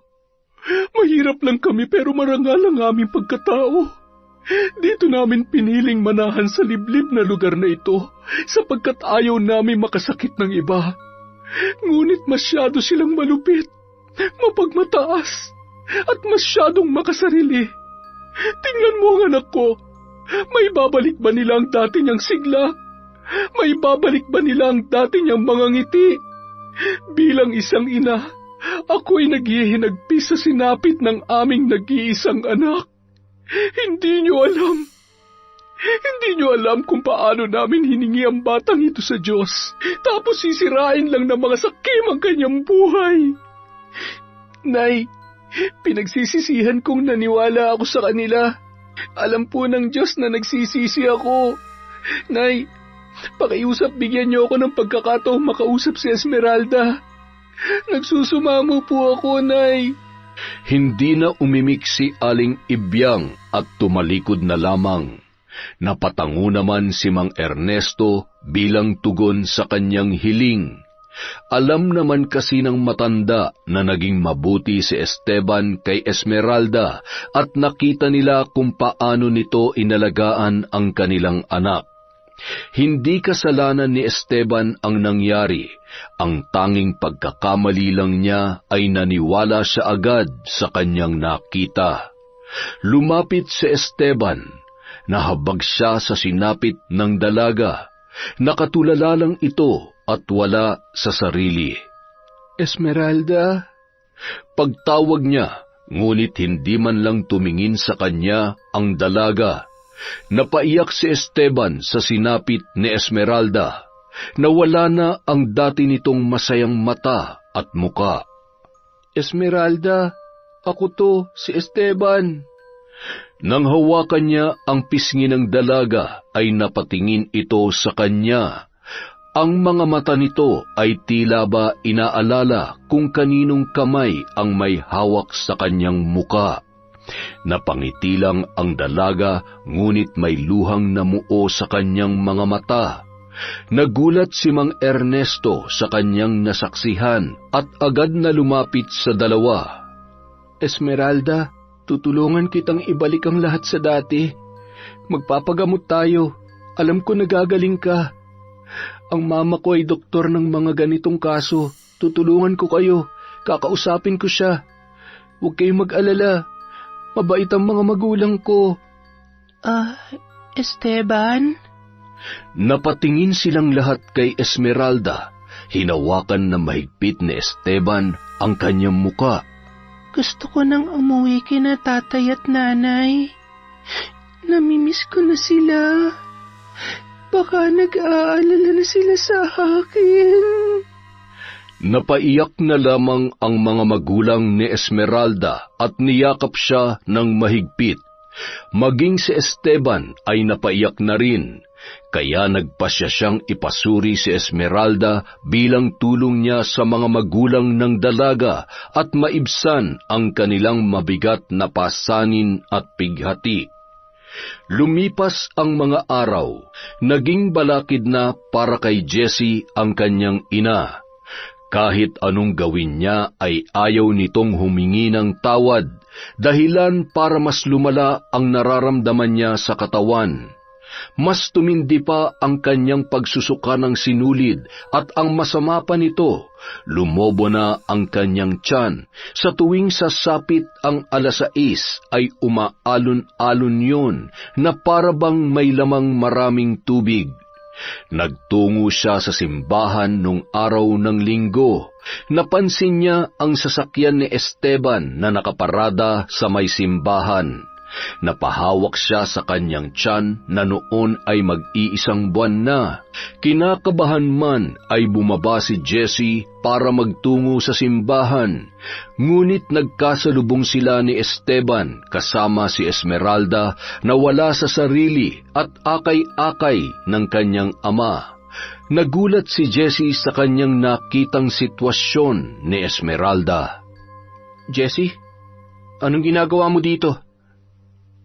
Mahirap lang kami pero marangal ang aming pagkatao. Dito namin piniling manahan sa liblib na lugar na ito sapagkat ayaw namin makasakit ng iba. Ngunit masyado silang malupit, mapagmataas, at masyadong makasarili. Tingnan mo ang anak ko. May babalik ba nila ang dati niyang sigla? May babalik ba nila ang dati niyang mga ngiti? Bilang isang ina, ako'y naghihinagpis sa sinapit ng aming nag-iisang anak. Hindi niyo alam. Hindi niyo alam kung paano namin hiningi ang batang ito sa Diyos, tapos sisirain lang ng mga sakim ang kanyang buhay. Nay, pinagsisisihan kong naniwala ako sa kanila. Alam po ng Diyos na nagsisisi ako. Nay, pakiusap bigyan niyo ako ng pagkakataong makausap si Esmeralda. Nagsusumamo po ako, Nay. Hindi na umimik si Aling Ibyang at tumalikod na lamang. Napatango naman si Mang Ernesto bilang tugon sa kanyang hiling. Alam naman kasi ng matanda na naging mabuti si Esteban kay Esmeralda at nakita nila kung paano nito inalagaan ang kanilang anak. Hindi kasalanan ni Esteban ang nangyari. Ang tanging pagkakamali lang niya ay naniwala siya agad sa kanyang nakita. Lumapit si Esteban. Nahabag siya sa sinapit ng dalaga. Nakatulala lang ito at wala sa sarili. Esmeralda? Pagtawag niya, ngunit hindi man lang tumingin sa kanya ang dalaga. Napaiyak si Esteban sa sinapit ni Esmeralda. Nawala na ang dati nitong masayang mata at muka. Esmeralda, ako to, si Esteban. Nang hawakan niya ang pisngi ng dalaga, ay napatingin ito sa kanya. Ang mga mata nito ay tila ba inaalala kung kaninong kamay ang may hawak sa kanyang muka. Napangiti lang ang dalaga, ngunit may luhang namuo sa kanyang mga mata. Nagulat si Mang Ernesto sa kanyang nasaksihan at agad na lumapit sa dalawa. Esmeralda, tutulungan kitang ibalik ang lahat sa dati. Magpapagamot tayo. Alam ko nagagaling ka. Ang mama ko ay doktor ng mga ganitong kaso. Tutulungan ko kayo. Kakausapin ko siya. Huwag kayong mag-alala. Mabait ang mga magulang ko. Esteban? Napatingin silang lahat kay Esmeralda. Hinawakan na mahigpit ni Esteban ang kanyang muka. Gusto ko nang umuwi kina tatay at nanay. Namimiss ko na sila. Baka nag-aalala na sila sa akin. Napaiyak na lamang ang mga magulang ni Esmeralda at niyakap siya ng mahigpit. Maging si Esteban ay napaiyak na rin, kaya nagpasya siyang ipasuri si Esmeralda bilang tulong niya sa mga magulang ng dalaga at maibsan ang kanilang mabigat na pasanin at pighati. Lumipas ang mga araw, naging balakid na para kay Jessie ang kanyang ina. Kahit anong gawin niya ay ayaw nitong humingi ng tawad, dahilan para mas lumala ang nararamdaman niya sa katawan. Mas tumindi pa ang kanyang pagsusuka ng sinulid at ang masama pa nito, lumobo na ang kanyang tiyan. Sa tuwing sasapit ang 6:00 ay umaalon-alon yun na parabang may lamang maraming tubig. Nagtungo siya sa simbahan nung araw ng linggo. Napansin niya ang sasakyan ni Esteban na nakaparada sa may simbahan. Napahawak siya sa kanyang tiyan na noon ay mag-iisang buwan na. Kinakabahan man ay bumaba si Jessie para magtungo sa simbahan. Ngunit nagkasalubong sila ni Esteban kasama si Esmeralda na wala sa sarili at akay-akay ng kanyang ama. Nagulat si Jessie sa kanyang nakitang sitwasyon ni Esmeralda. Jessie, anong ginagawa mo dito?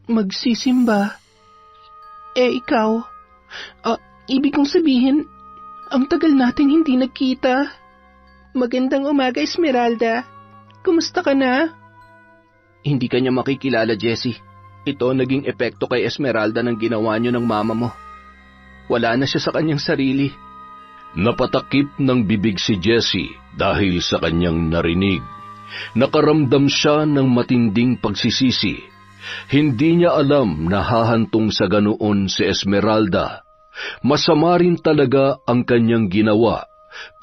Magsisimba. Ikaw? Ibig kong sabihin, ang tagal nating hindi nagkita. Magandang umaga, Esmeralda. Kumusta ka na? Hindi ka niya makikilala, Jessie. Ito naging epekto kay Esmeralda ng ginawa niyo ng mama mo. Wala na siya sa kanyang sarili. Napatakip ng bibig si Jessie dahil sa kanyang narinig. Nakaramdam siya ng matinding pagsisisi. Hindi niya alam na hahantong sa ganoon si Esmeralda. Masama rin talaga ang kanyang ginawa.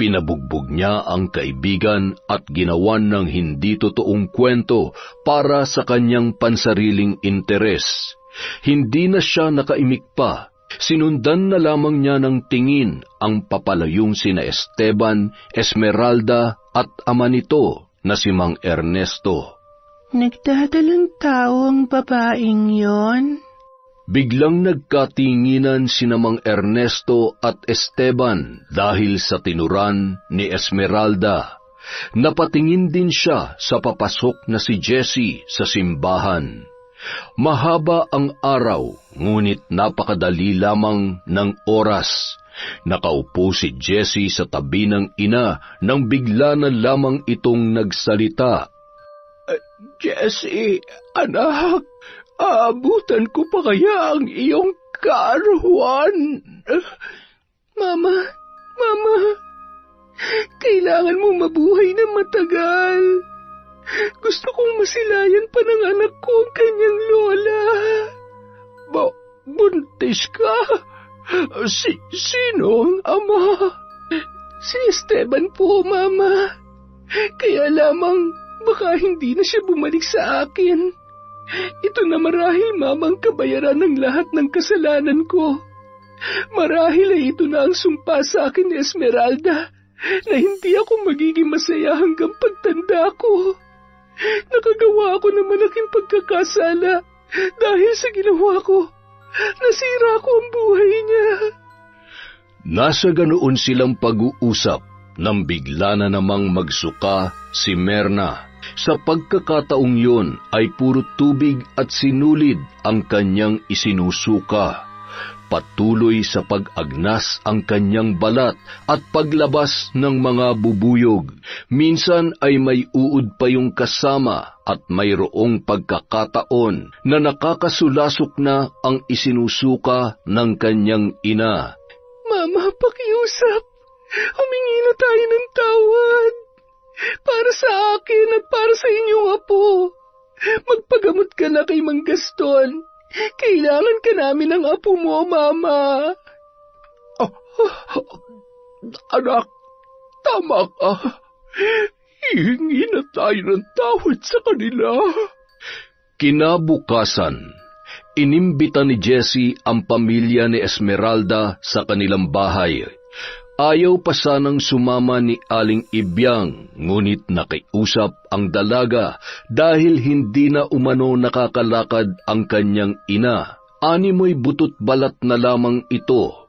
Pinabugbog niya ang kaibigan at ginawan ng hindi totoong kwento para sa kanyang pansariling interes. Hindi na siya nakaimik pa. Sinundan na lamang niya ng tingin ang papalayong sina Esteban, Esmeralda at ama nito na si Mang Ernesto. Nagdadalang tao ang babaeng yon? Biglang nagkatinginan sina Mang Ernesto at Esteban dahil sa tinuran ni Esmeralda. Napatingin din siya sa papasok na si Jessie sa simbahan. Mahaba ang araw, ngunit napakadali lamang ng oras. Nakaupo si Jessie sa tabi ng ina nang bigla na lamang itong nagsalita. Jessie, anak, aabutan ko pa kaya ang iyong kaarawan? Mama, kailangan mo mabuhay na matagal. Gusto kong masilayan pa ng anak ko ang kanyang lola. Buntis ka? Sino ang ama? Si Esteban po, Mama. Kaya lamang baka hindi na siya bumalik sa akin. Ito na marahil, Mama, ang kabayaran ng lahat ng kasalanan ko. Marahil ay ito na ang sumpa sa akin ni Esmeralda na hindi ako magiging masaya hanggang pagtanda ko. Nakagawa ako ng malaking pagkakasala dahil sa ginawa ko. Nasira ko ang buhay niya. Nasa ganoon silang pag-uusap nang bigla na namang magsuka si Merna. Sa pagkakataong yun ay puro tubig at sinulid ang kanyang isinusuka. Patuloy sa pag-agnas ang kanyang balat at paglabas ng mga bubuyog. Minsan ay may uod pa yung kasama at mayroong pagkakataon na nakakasulasok na ang isinusuka ng kanyang ina. Mama, pakiusap. Humingi na tayo ng tawad. Para sa akin at para sa inyong apo. Magpagamot ka na kay Mang Gaston. Kailangan ka namin ng apo mo, Mama. Anak, tama ka. Hihingi na tayo ng tawad sa kanila. Kinabukasan, inimbita ni Jessie ang pamilya ni Esmeralda sa kanilang bahay. Ayaw pa sanang sumama ni Aling Ibyang, ngunit nakiusap ang dalaga dahil hindi na umano nakakalakad ang kanyang ina. Animoy butot balat na lamang ito.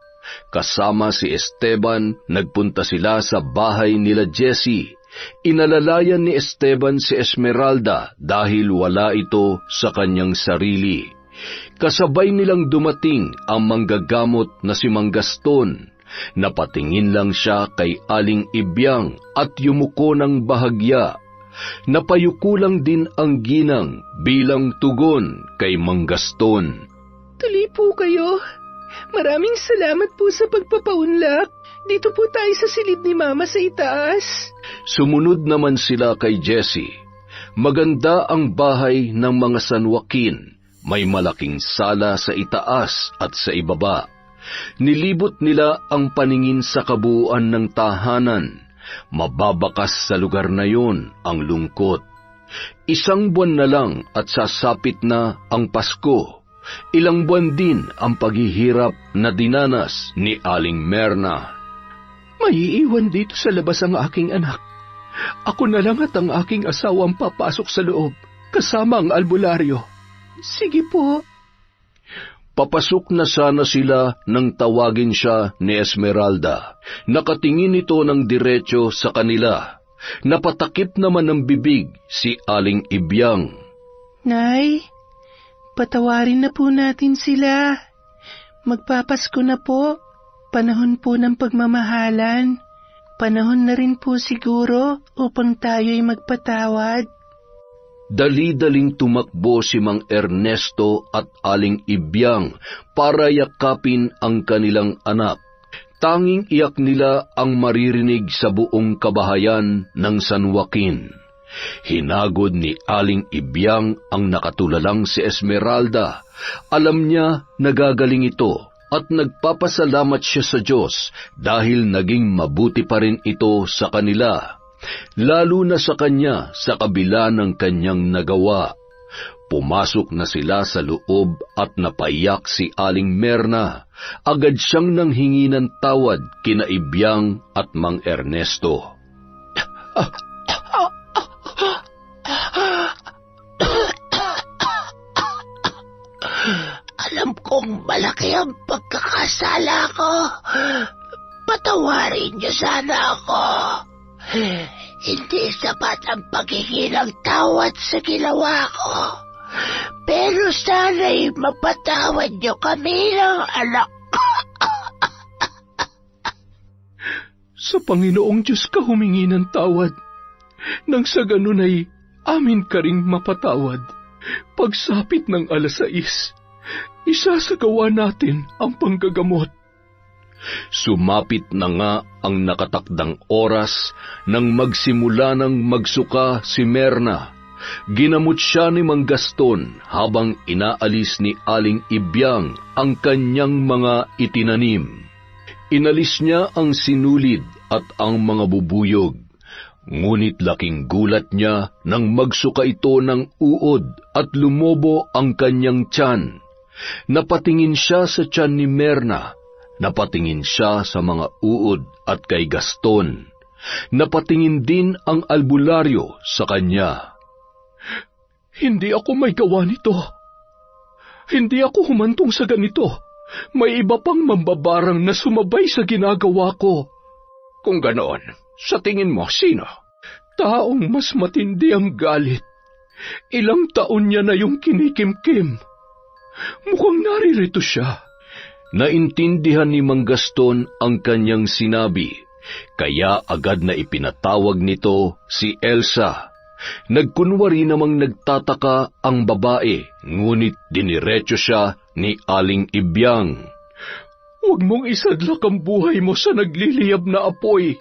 Kasama si Esteban, nagpunta sila sa bahay nila Jessie. Inalalayan ni Esteban si Esmeralda dahil wala ito sa kanyang sarili. Kasabay nilang dumating ang manggagamot na si Mang Gaston. Napatingin lang siya kay Aling Ibyang at yumuko ng bahagya. Napayuko lang din ang ginang bilang tugon kay Mang Gaston. Tuloy po kayo. Maraming salamat po sa pagpapaunlak. Dito po tayo sa silid ni Mama sa itaas. Sumunod naman sila kay Jessie. Maganda ang bahay ng mga San Joaquin. May malaking sala sa itaas at sa ibaba. Nilibot nila ang paningin sa kabuuan ng tahanan. Mababakas sa lugar na yon ang lungkot. 1 buwan na lang at sasapit na ang Pasko. Ilang buwan din ang paghihirap na dinanas ni Aling Merna. Maiiwan dito sa labas ang aking anak. Ako na lang at ang aking asawang papasok sa loob, kasama ang albularyo. Sige po. Papasok na sana sila nang tawagin siya ni Esmeralda. Nakatingin ito ng diretso sa kanila. Napatakip naman ng bibig si Aling Ibyang. Nay, patawarin na po natin sila. Magpapasko na po. Panahon po ng pagmamahalan. Panahon na rin po siguro upang tayo'y magpatawad. Dali-daling tumakbo si Mang Ernesto at Aling Ibyang para yakapin ang kanilang anak. Tanging iyak nila ang maririnig sa buong kabahayan ng San Joaquin. Hinagod ni Aling Ibyang ang nakatulalang si Esmeralda. Alam niya nagagaling ito at nagpapasalamat siya sa Diyos dahil naging mabuti pa rin ito sa kanila. Lalo na sa kanya sa kabila ng kanyang nagawa. Pumasok na sila sa loob at napaiyak si Aling Merna. Agad siyang nanghingi ng tawad kina Ibyang at Mang Ernesto. Alam kong malaki ang pagkakasala ko. Patawarin niyo sana ako. Hindi sapat ang paghingi ng tawad sa ginawa ko. Pero sana'y mapatawad niyo kami ng anak ko. Sa Panginoong Diyos ka humingi ng tawad. Nang sa ganun ay amin ka ring mapatawad. Pagsapit ng 6:00, isasagawa natin ang panggagamot. Sumapit na nga ang nakatakdang oras nang magsimula ng magsuka si Merna. Ginamot siya ni Mang Gaston habang inaalis ni Aling Ibyang ang kanyang mga itinanim. Inalis niya ang sinulid at ang mga bubuyog. Ngunit laking gulat niya nang magsuka ito ng uod at lumobo ang kanyang tiyan. Napatingin siya sa tiyan ni Merna. Napatingin siya sa mga uod at kay Gaston. Napatingin din ang albularyo sa kanya. Hindi ako may gawa nito. Hindi ako humantong sa ganito. May iba pang mambabarang na sumabay sa ginagawa ko. Kung ganoon, sa tingin mo, sino? Taong mas matindi ang galit. Ilang taon niya na yung kinikimkim. Mukhang naririto siya. Naintindihan ni Mang Gaston ang kanyang sinabi, kaya agad na ipinatawag nito si Elsa. Nagkunwari namang nagtataka ang babae, ngunit diniretso siya ni Aling Ibyang. Huwag mong isadlak ang buhay mo sa nagliliyab na apoy.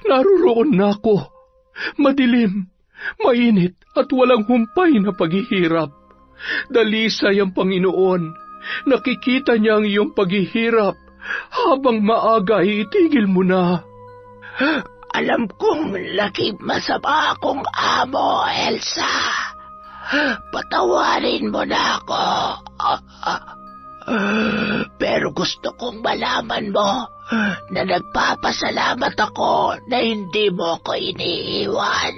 Naruroon na ako. Madilim, mainit at walang humpay na paghihirap. Dalisay ang Panginoon. Nakikita niya ang iyong paghihirap. Habang maaga, itigil mo na. Alam kong laging masama akong amo, Elsa. Patawarin mo na ako. Pero gusto kong malaman mo na nagpapasalamat ako na hindi mo ko iniiwan.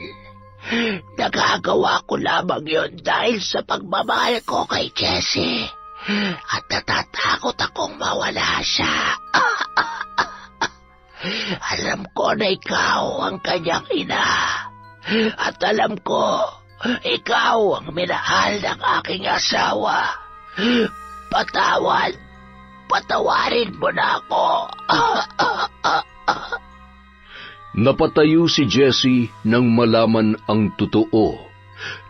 Nagagawa ko lamang yun dahil sa pagmamahal ko kay Jessie. At natatakot akong mawala siya. Alam ko na ikaw ang kanyang ina. At alam ko, ikaw ang minahal ng aking asawa. Patawarin mo na ako. Napatayo si Jessie nang malaman ang totoo.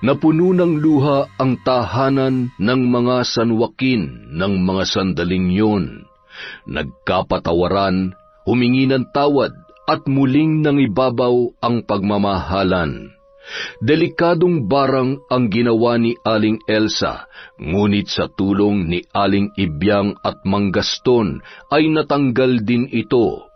Napuno ng luha ang tahanan ng mga San Joaquin ng mga sandaling yun. Nagkapatawaran, humingi ng tawad at muling nangibabaw ang pagmamahalan. Delikadong barang ang ginawa ni Aling Elsa, ngunit sa tulong ni Aling Ibyang at Mang Gaston ay natanggal din ito.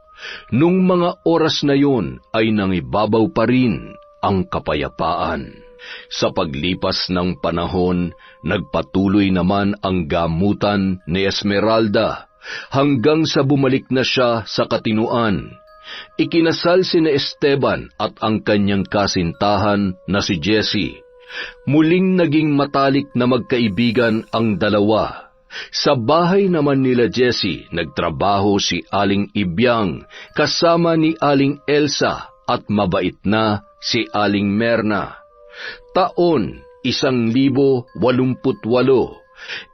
Nung mga oras na yon ay nangibabaw pa rin ang kapayapaan. Sa paglipas ng panahon, nagpatuloy naman ang gamutan ni Esmeralda hanggang sa bumalik na siya sa katinuan. Ikinasal sina Esteban at ang kanyang kasintahan na si Jessie. Muling naging matalik na magkaibigan ang dalawa. Sa bahay naman nila Jessie, nagtrabaho si Aling Ibyang kasama ni Aling Elsa at mabait na si Aling Merna. Taon 1,088.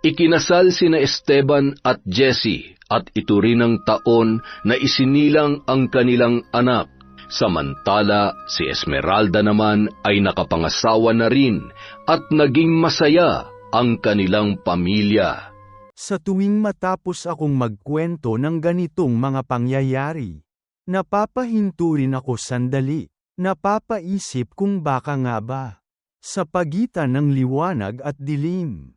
Ikinasal sina Esteban at Jessie at ito rin ang taon na isinilang ang kanilang anak. Samantala, si Esmeralda naman ay nakapangasawa na rin at naging masaya ang kanilang pamilya. Sa tuwing matapos akong magkwento ng ganitong mga pangyayari, napapahinto rin ako sandali, napapaisip kung baka nga ba, sa pagitan ng liwanag at dilim,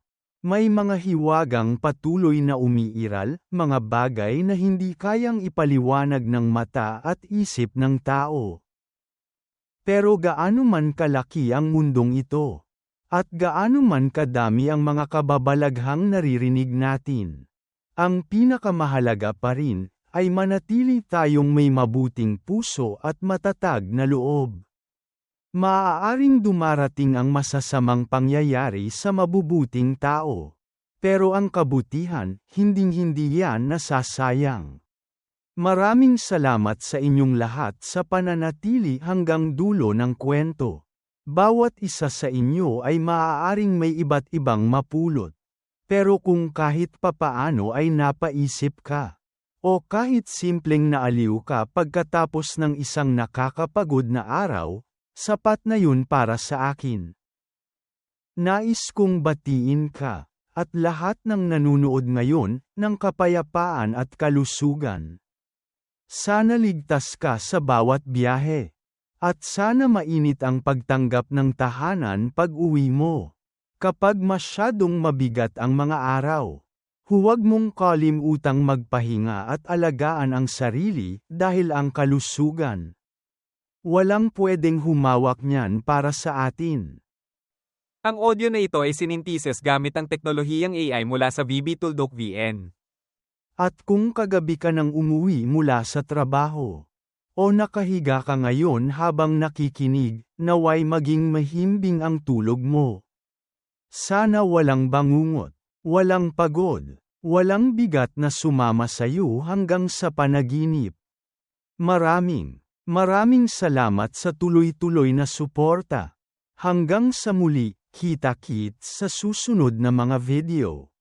may mga hiwagang patuloy na umiiral, mga bagay na hindi kayang ipaliwanag ng mata at isip ng tao. Pero gaano man kalaki ang mundong ito, at gaano man kadami ang mga kababalaghang naririnig natin, ang pinakamahalaga pa rin ay manatili tayong may mabuting puso at matatag na loob. Maaaring dumarating ang masasamang pangyayari sa mabubuting tao, pero ang kabutihan, hinding-hindi yan nasasayang. Maraming salamat sa inyong lahat sa pananatili hanggang dulo ng kwento. Bawat isa sa inyo ay maaaring may iba't ibang mapulot. Pero kung kahit papaano ay napaisip ka, o kahit simpleng naaliw ka pagkatapos ng isang nakakapagod na araw, sapat na yun para sa akin. Nais kong batiin ka, at lahat ng nanunood ngayon, ng kapayapaan at kalusugan. Sana ligtas ka sa bawat biyahe. At sana mainit ang pagtanggap ng tahanan pag-uwi mo. Kapag masyadong mabigat ang mga araw, huwag mong kalimutang magpahinga at alagaan ang sarili dahil ang kalusugan. Walang pwedeng humawak niyan para sa atin. Ang audio na ito ay sininthesis gamit ang teknolohiyang AI mula sa VB Tuldok VN. At kung kagabi ka nang umuwi mula sa trabaho, o nakahiga ka ngayon habang nakikinig, naway maging mahimbing ang tulog mo. Sana walang bangungot, walang pagod, walang bigat na sumama sa iyo hanggang sa panaginip. Maraming salamat sa tuloy-tuloy na suporta. Hanggang sa muli, kita-kits sa susunod na mga video.